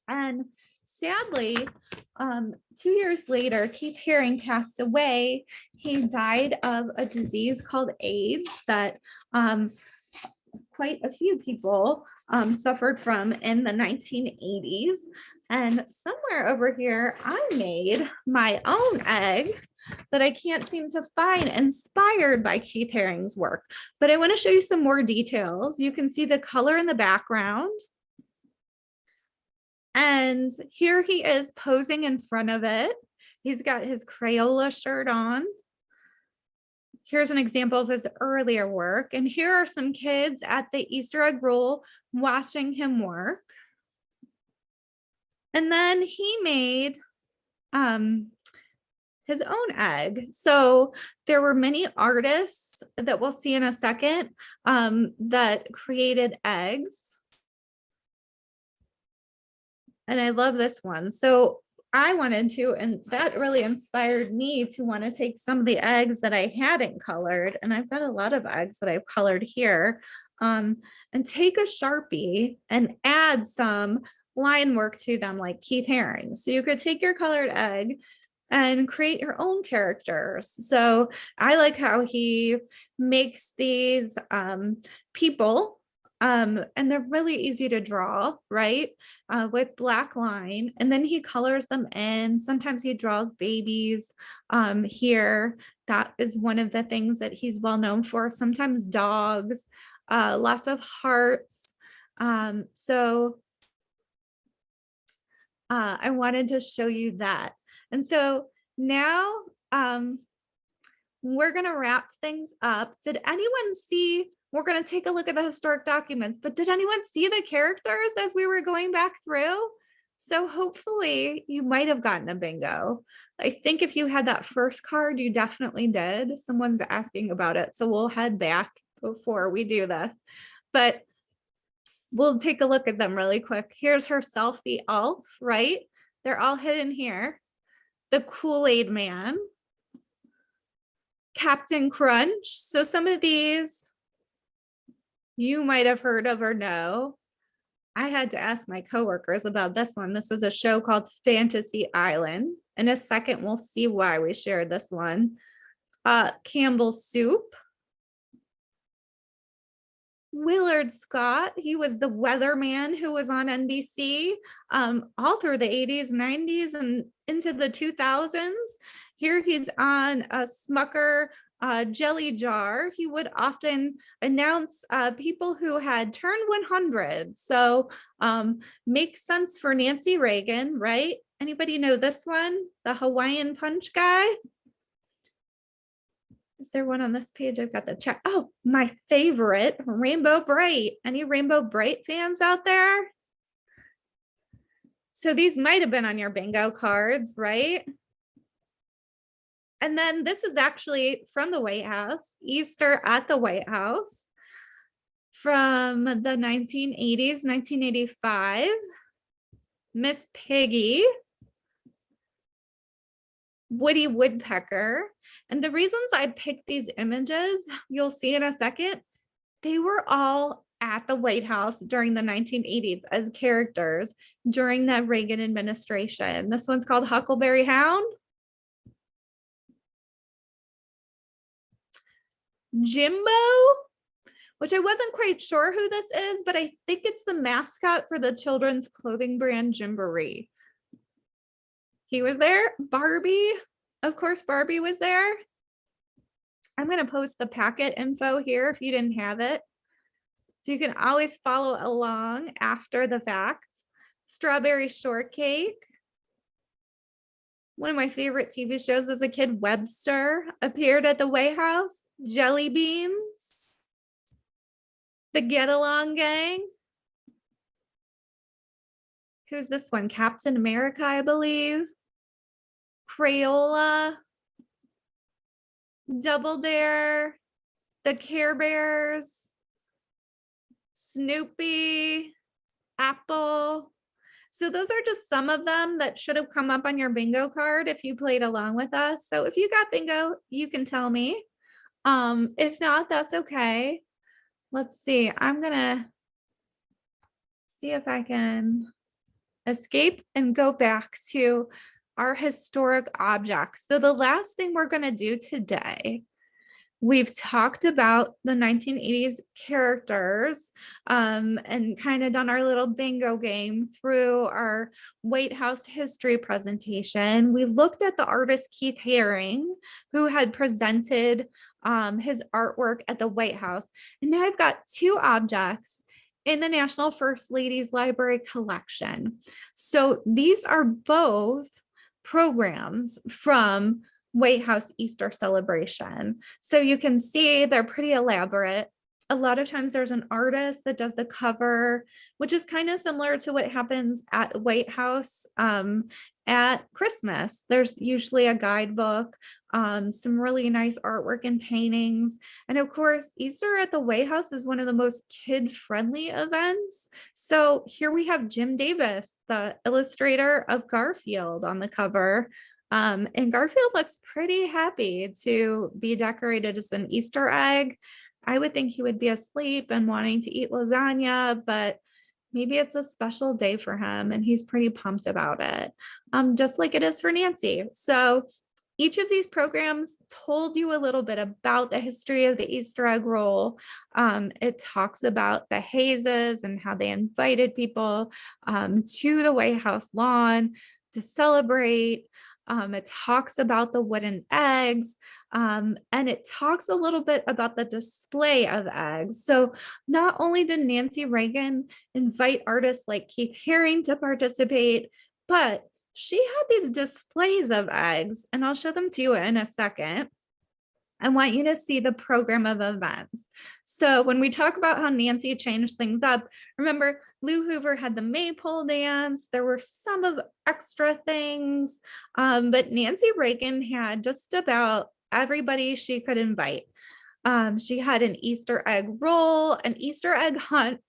S1: And sadly, 2 years later, Keith Haring passed away. He died of a disease called AIDS that quite a few people suffered from in the 1980s. And somewhere over here, I made my own egg that I can't seem to find, inspired by Keith Haring's work. But I want to show you some more details. You can see the color in the background. And here he is posing in front of it. He's got his Crayola shirt on. Here's an example of his earlier work. And here are some kids at the Easter egg roll watching him work. And then he made his own egg. So there were many artists that we'll see in a second that created eggs. And I love this one. So I wanted to, and that really inspired me to want to take some of the eggs that I hadn't colored, and I've got a lot of eggs that I've colored here, and take a Sharpie and add some line work to them like Keith Haring. So you could take your colored egg and create your own characters. So I like how he makes these people, and they're really easy to draw, right? With black line, and then he colors them in. Sometimes he draws babies here. That is one of the things that he's well known for. Sometimes dogs, lots of hearts. So I wanted to show you that. And so now we're going to wrap things up. Did anyone see? We're going to take a look at the historic documents, but did anyone see the characters as we were going back through? So hopefully you might have gotten a bingo. I think if you had that first card, you definitely did. Someone's asking about it. So we'll head back before we do this, but we'll take a look at them really quick. Here's herself, the elf, right? They're all hidden here. The Kool-Aid Man, Captain Crunch. So some of these you might have heard of or know. I had to ask my coworkers about this one. This was a show called Fantasy Island. In a second, we'll see why we shared this one. Campbell's Soup. Willard Scott, he was the weatherman who was on NBC all through the 80s, 90s, and into the 2000s. Here he's on a Smucker jelly jar. He would often announce people who had turned 100. So makes sense for Nancy Reagan, right? Anybody know this one? The Hawaiian Punch guy? Is there one on this page? I've got the check. Oh, my favorite, Rainbow Bright. Any Rainbow Bright fans out there? So these might have been on your bingo cards, right? And then this is actually from the White House, Easter at the White House from the 1980s, 1985. Miss Piggy, Woody Woodpecker. And the reasons I picked these images, you'll see in a second, they were all at the White House during the 1980s as characters during the Reagan administration. This one's called Huckleberry Hound. Jimbo, which I wasn't quite sure who this is, but I think it's the mascot for the children's clothing brand Gymboree. He was there. Barbie, of course, Barbie was there. I'm going to post the packet info here if you didn't have it. So you can always follow along after the fact. Strawberry Shortcake. One of my favorite TV shows as a kid, Webster, appeared at the White House. Jellybeans. The Get Along Gang. Who's this one? Captain America, I believe. Crayola. Double Dare. The Care Bears. Snoopy. Apple. So those are just some of them that should have come up on your bingo card if you played along with us. So if you got bingo, you can tell me. If not, that's okay. Let's see. I'm gonna see if I can escape and go back to our historic objects. So the last thing we're gonna do today, We've talked about the 1980s characters and kind of done our little bingo game through our White House history presentation. We looked at the artist Keith Haring, who had presented his artwork at the White House. And now I've got two objects in the National First Ladies Library collection. So these are both programs from White House Easter celebration. So you can see they're pretty elaborate. A lot of times there's an artist that does the cover, which is kind of similar to what happens at the White House at Christmas. There's usually a guidebook, some really nice artwork and paintings. And of course, Easter at the White House is one of the most kid-friendly events. So here we have Jim Davis, the illustrator of Garfield, on the cover. And Garfield looks pretty happy to be decorated as an Easter egg. I would think he would be asleep and wanting to eat lasagna, but maybe it's a special day for him and he's pretty pumped about it, just like it is for Nancy. So each of these programs told you a little bit about the history of the Easter egg roll. It talks about the Hazes and how they invited people to the White House lawn to celebrate. It talks about the wooden eggs, and it talks a little bit about the display of eggs. So not only did Nancy Reagan invite artists like Keith Haring to participate, but she had these displays of eggs, and I'll show them to you in a second. I want you to see the program of events. So when we talk about how Nancy changed things up, remember Lou Hoover had the maypole dance. There were some of extra things, but Nancy Reagan had just about everybody she could invite. She had an Easter egg roll, an Easter egg hunt,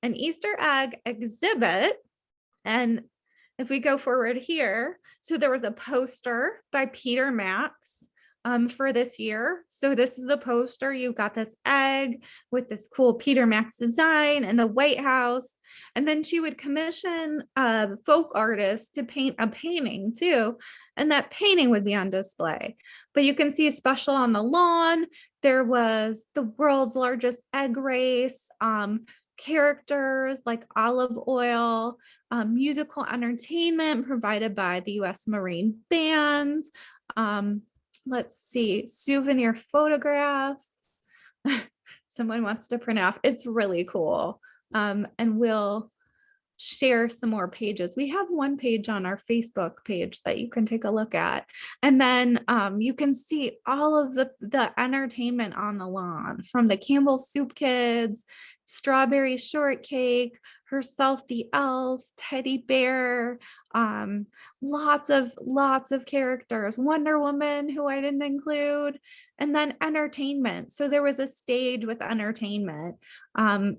S1: an Easter egg exhibit. And if we go forward here, so there was a poster by Peter Max for this year. So this is the poster. You've got this egg with this cool Peter Max design in the White House. And then she would commission a folk artist to paint a painting too. And that painting would be on display. But you can see a special on the lawn. There was the world's largest egg race, characters like olive oil, musical entertainment provided by the U.S. Marine Bands. Let's see, souvenir photographs. Someone wants to print off. It's really cool. And we'll share some more pages. We have one page on our Facebook page that you can take a look at. And then you can see all of the entertainment on the lawn, from the Campbell Soup Kids, Strawberry Shortcake, Herself the Elf, Teddy Bear, lots of characters, Wonder Woman, who I didn't include, and then entertainment. So there was a stage with entertainment,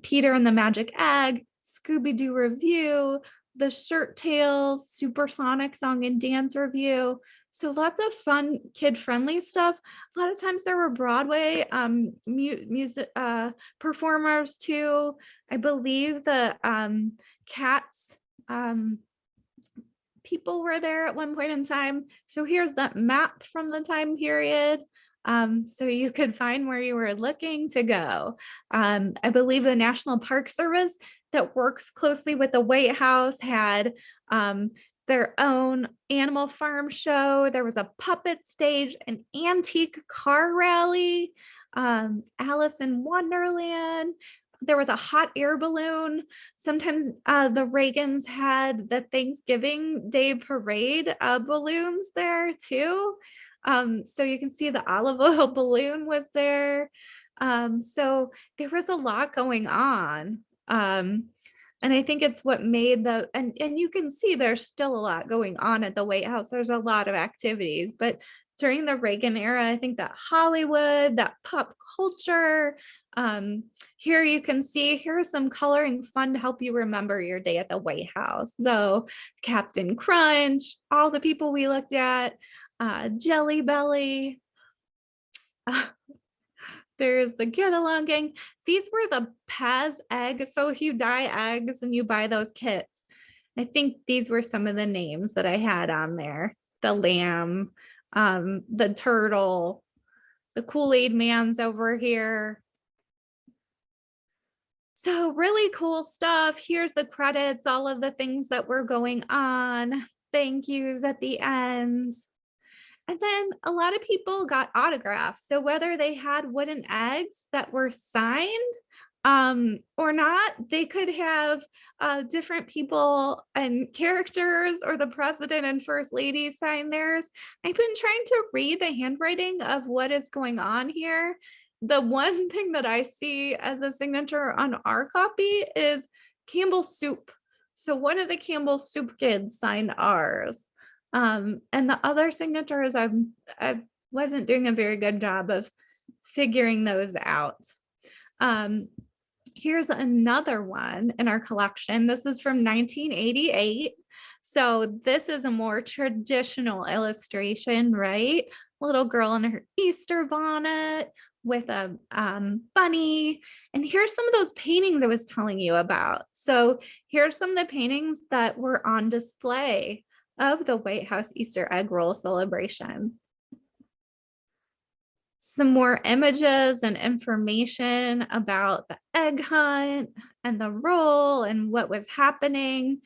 S1: Peter and the Magic Egg, Scooby-Doo review, the Shirt Tales, Supersonic song and dance review. So lots of fun, kid-friendly stuff. A lot of times there were Broadway music performers too. I believe the Cats people were there at one point in time. So here's the map from the time period. So you could find where you were looking to go. I believe the National Park Service that works closely with the White House had their own animal farm show. There was a puppet stage, an antique car rally, Alice in Wonderland. There was a hot air balloon. Sometimes the Reagans had the Thanksgiving Day parade balloons there too. So you can see the olive oil balloon was there. So there was a lot going on. And I think it's what made and you can see there's still a lot going on at the White House. There's a lot of activities, but during the Reagan era, I think that Hollywood, that pop culture, here you can see, here's some coloring fun to help you remember your day at the White House. So Captain Crunch, all the people we looked at, Jelly Belly, there's the Get Along Gang. These were the Paz eggs. So if you dye eggs and you buy those kits, I think these were some of the names that I had on there. The lamb, the turtle, The Kool-Aid man's over here. So really cool stuff. Here's the credits, all of the things that were going on. Thank yous at the end. And then a lot of people got autographs. So whether they had wooden eggs that were signed or not, they could have different people and characters or the president and first lady sign theirs. I've been trying to read the handwriting of what is going on here. The one thing that I see as a signature on our copy is Campbell's Soup. So one of the Campbell's Soup kids signed ours. And the other signatures, I wasn't doing a very good job of figuring those out. Here's another one in our collection. This is from 1988. So this is a more traditional illustration, right? Little girl in her Easter bonnet with a bunny. And here's some of those paintings I was telling you about. So here's some of the paintings that were on display of the White House Easter egg roll celebration. Some more images and information about the egg hunt and the roll and what was happening.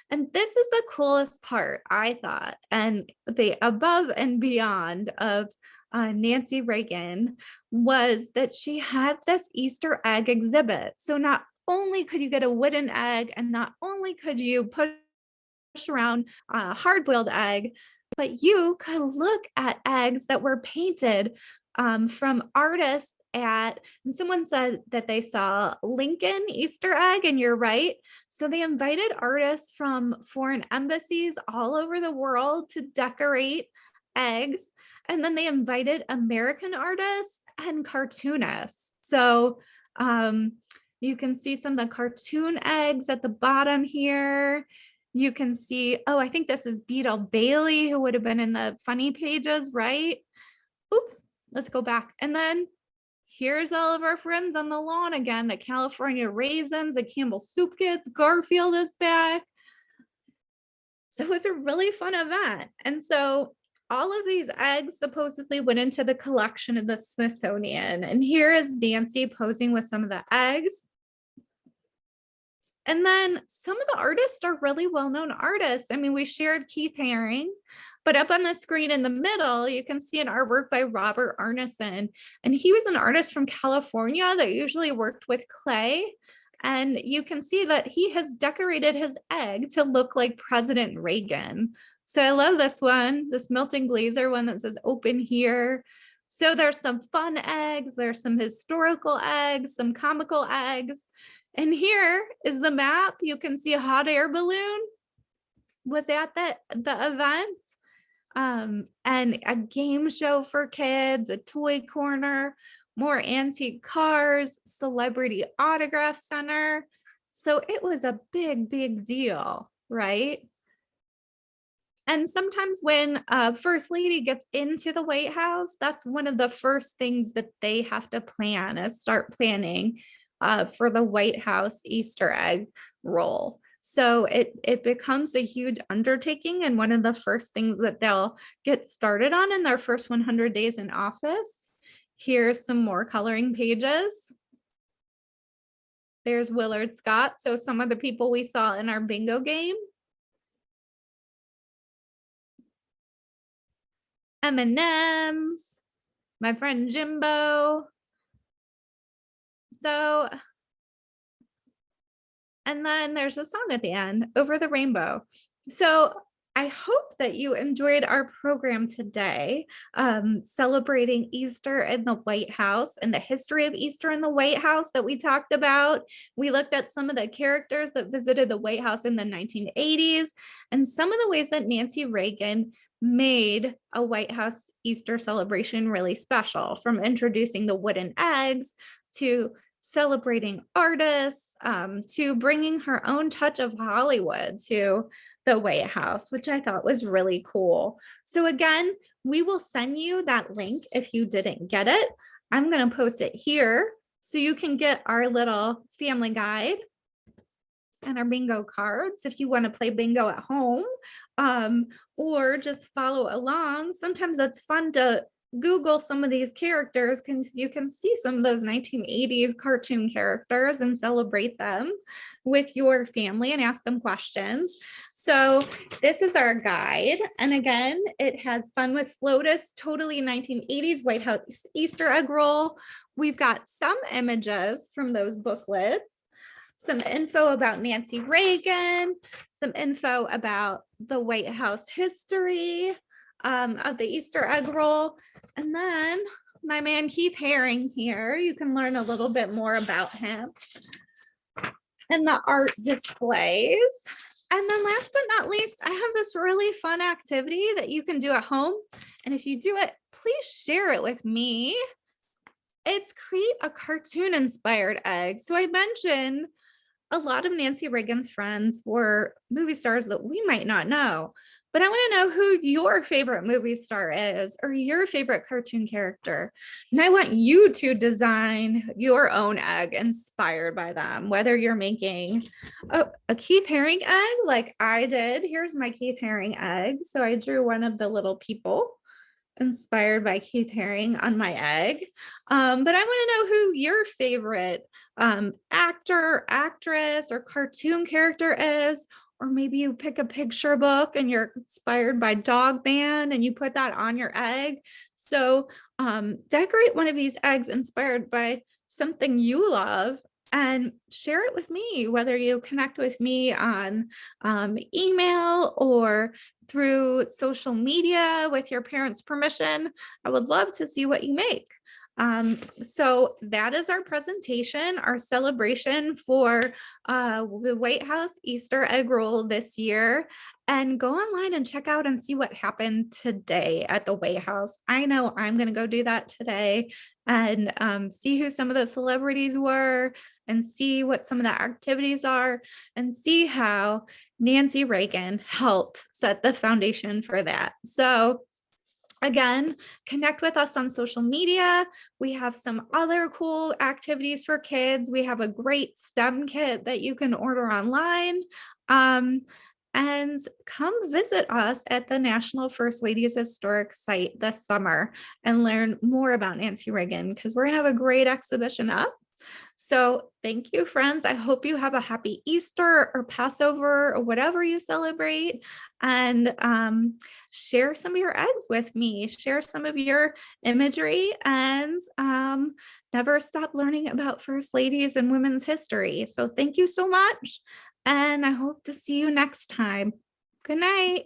S1: And this is the coolest part, I thought, and the above and beyond of Nancy Reagan was that she had this Easter egg exhibit. So not only could you get a wooden egg and not only could you push around a hard-boiled egg, but you could look at eggs that were painted from artists at, and someone said that they saw Lincoln Easter egg, and you're right. So they invited artists from foreign embassies all over the world to decorate eggs. And then they invited American artists and cartoonists. So you can see some of the cartoon eggs at the bottom here. You can see, oh, I think this is Beetle Bailey, who would have been in the funny pages, right? Oops, let's go back. And then here's all of our friends on the lawn again, the California Raisins, the Campbell Soup Kids, Garfield is back. So it was a really fun event. And so all of these eggs supposedly went into the collection of the Smithsonian. And here is Nancy posing with some of the eggs. And then some of the artists are really well-known artists. I mean, we shared Keith Haring, but up on the screen in the middle, you can see an artwork by Robert Arneson. And he was an artist from California that usually worked with clay. And you can see that he has decorated his egg to look like President Reagan. So I love this one, this Milton Glaser one that says open here. So there's some fun eggs, there's some historical eggs, some comical eggs. And here is the map. You can see a hot air balloon was at the event, and a game show for kids, a toy corner, more antique cars, celebrity autograph center. So it was a big, big deal, right? And sometimes when a first lady gets into the White House, that's one of the first things that they have to plan is start planning for the White House Easter egg roll. So it becomes a huge undertaking and one of the first things that they'll get started on in their first 100 days in office. Here's some more coloring pages. There's Willard Scott. So some of the people we saw in our bingo game. M&Ms, my friend Jimbo. So, and then there's a song at the end, Over the Rainbow. So I hope that you enjoyed our program today, celebrating Easter in the White House and the history of Easter in the White House that we talked about. We looked at some of the characters that visited the White House in the 1980s and some of the ways that Nancy Reagan made a White House Easter celebration really special, from introducing the wooden eggs to celebrating artists, to bringing her own touch of Hollywood to the White House, which I thought was really cool. So again, we will send you that link if you didn't get it. I'm going to post it here so you can get our little family guide and our bingo cards if you want to play bingo at home, or just follow along. Sometimes it's fun to Google some of these characters, you can see some of those 1980s cartoon characters and celebrate them with your family and ask them questions. So this is our guide. And again, it has Fun with FLOTUS, totally 1980s White House Easter egg roll. We've got some images from those booklets, some info about Nancy Reagan, some info about the White House history of the Easter egg roll. And then my man Keith Haring here, you can learn a little bit more about him and the art displays. And then last but not least, I have this really fun activity that you can do at home. And if you do it, please share it with me. It's create a cartoon inspired egg. So I mentioned a lot of Nancy Reagan's friends were movie stars that we might not know, but I want to know who your favorite movie star is or your favorite cartoon character. And I want you to design your own egg inspired by them, whether you're making a Keith Haring egg like I did. Here's my Keith Haring egg. So I drew one of the little people inspired by Keith Haring on my egg. But I want to know who your favorite actor, actress, or cartoon character is. Or maybe you pick a picture book and you're inspired by Dog Man and you put that on your egg. So decorate one of these eggs inspired by something you love and share it with me, whether you connect with me on email or through social media with your parents' permission. I would love to see what you make. So that is our presentation, our celebration for the White House Easter egg roll this year. And go online and check out and see what happened today at the White House. I know I'm going to go do that today and see who some of the celebrities were and see what some of the activities are and see how Nancy Reagan helped set the foundation for that. So again, connect with us on social media. We have some other cool activities for kids. We have a great STEM kit that you can order online. And come visit us at the National First Ladies Historic Site this summer and learn more about Nancy Reagan because we're going to have a great exhibition up. So thank you, friends. I hope you have a happy Easter or Passover or whatever you celebrate, and share some of your eggs with me. Share some of your imagery and never stop learning about First Ladies and women's history. So thank you so much. And I hope to see you next time. Good night.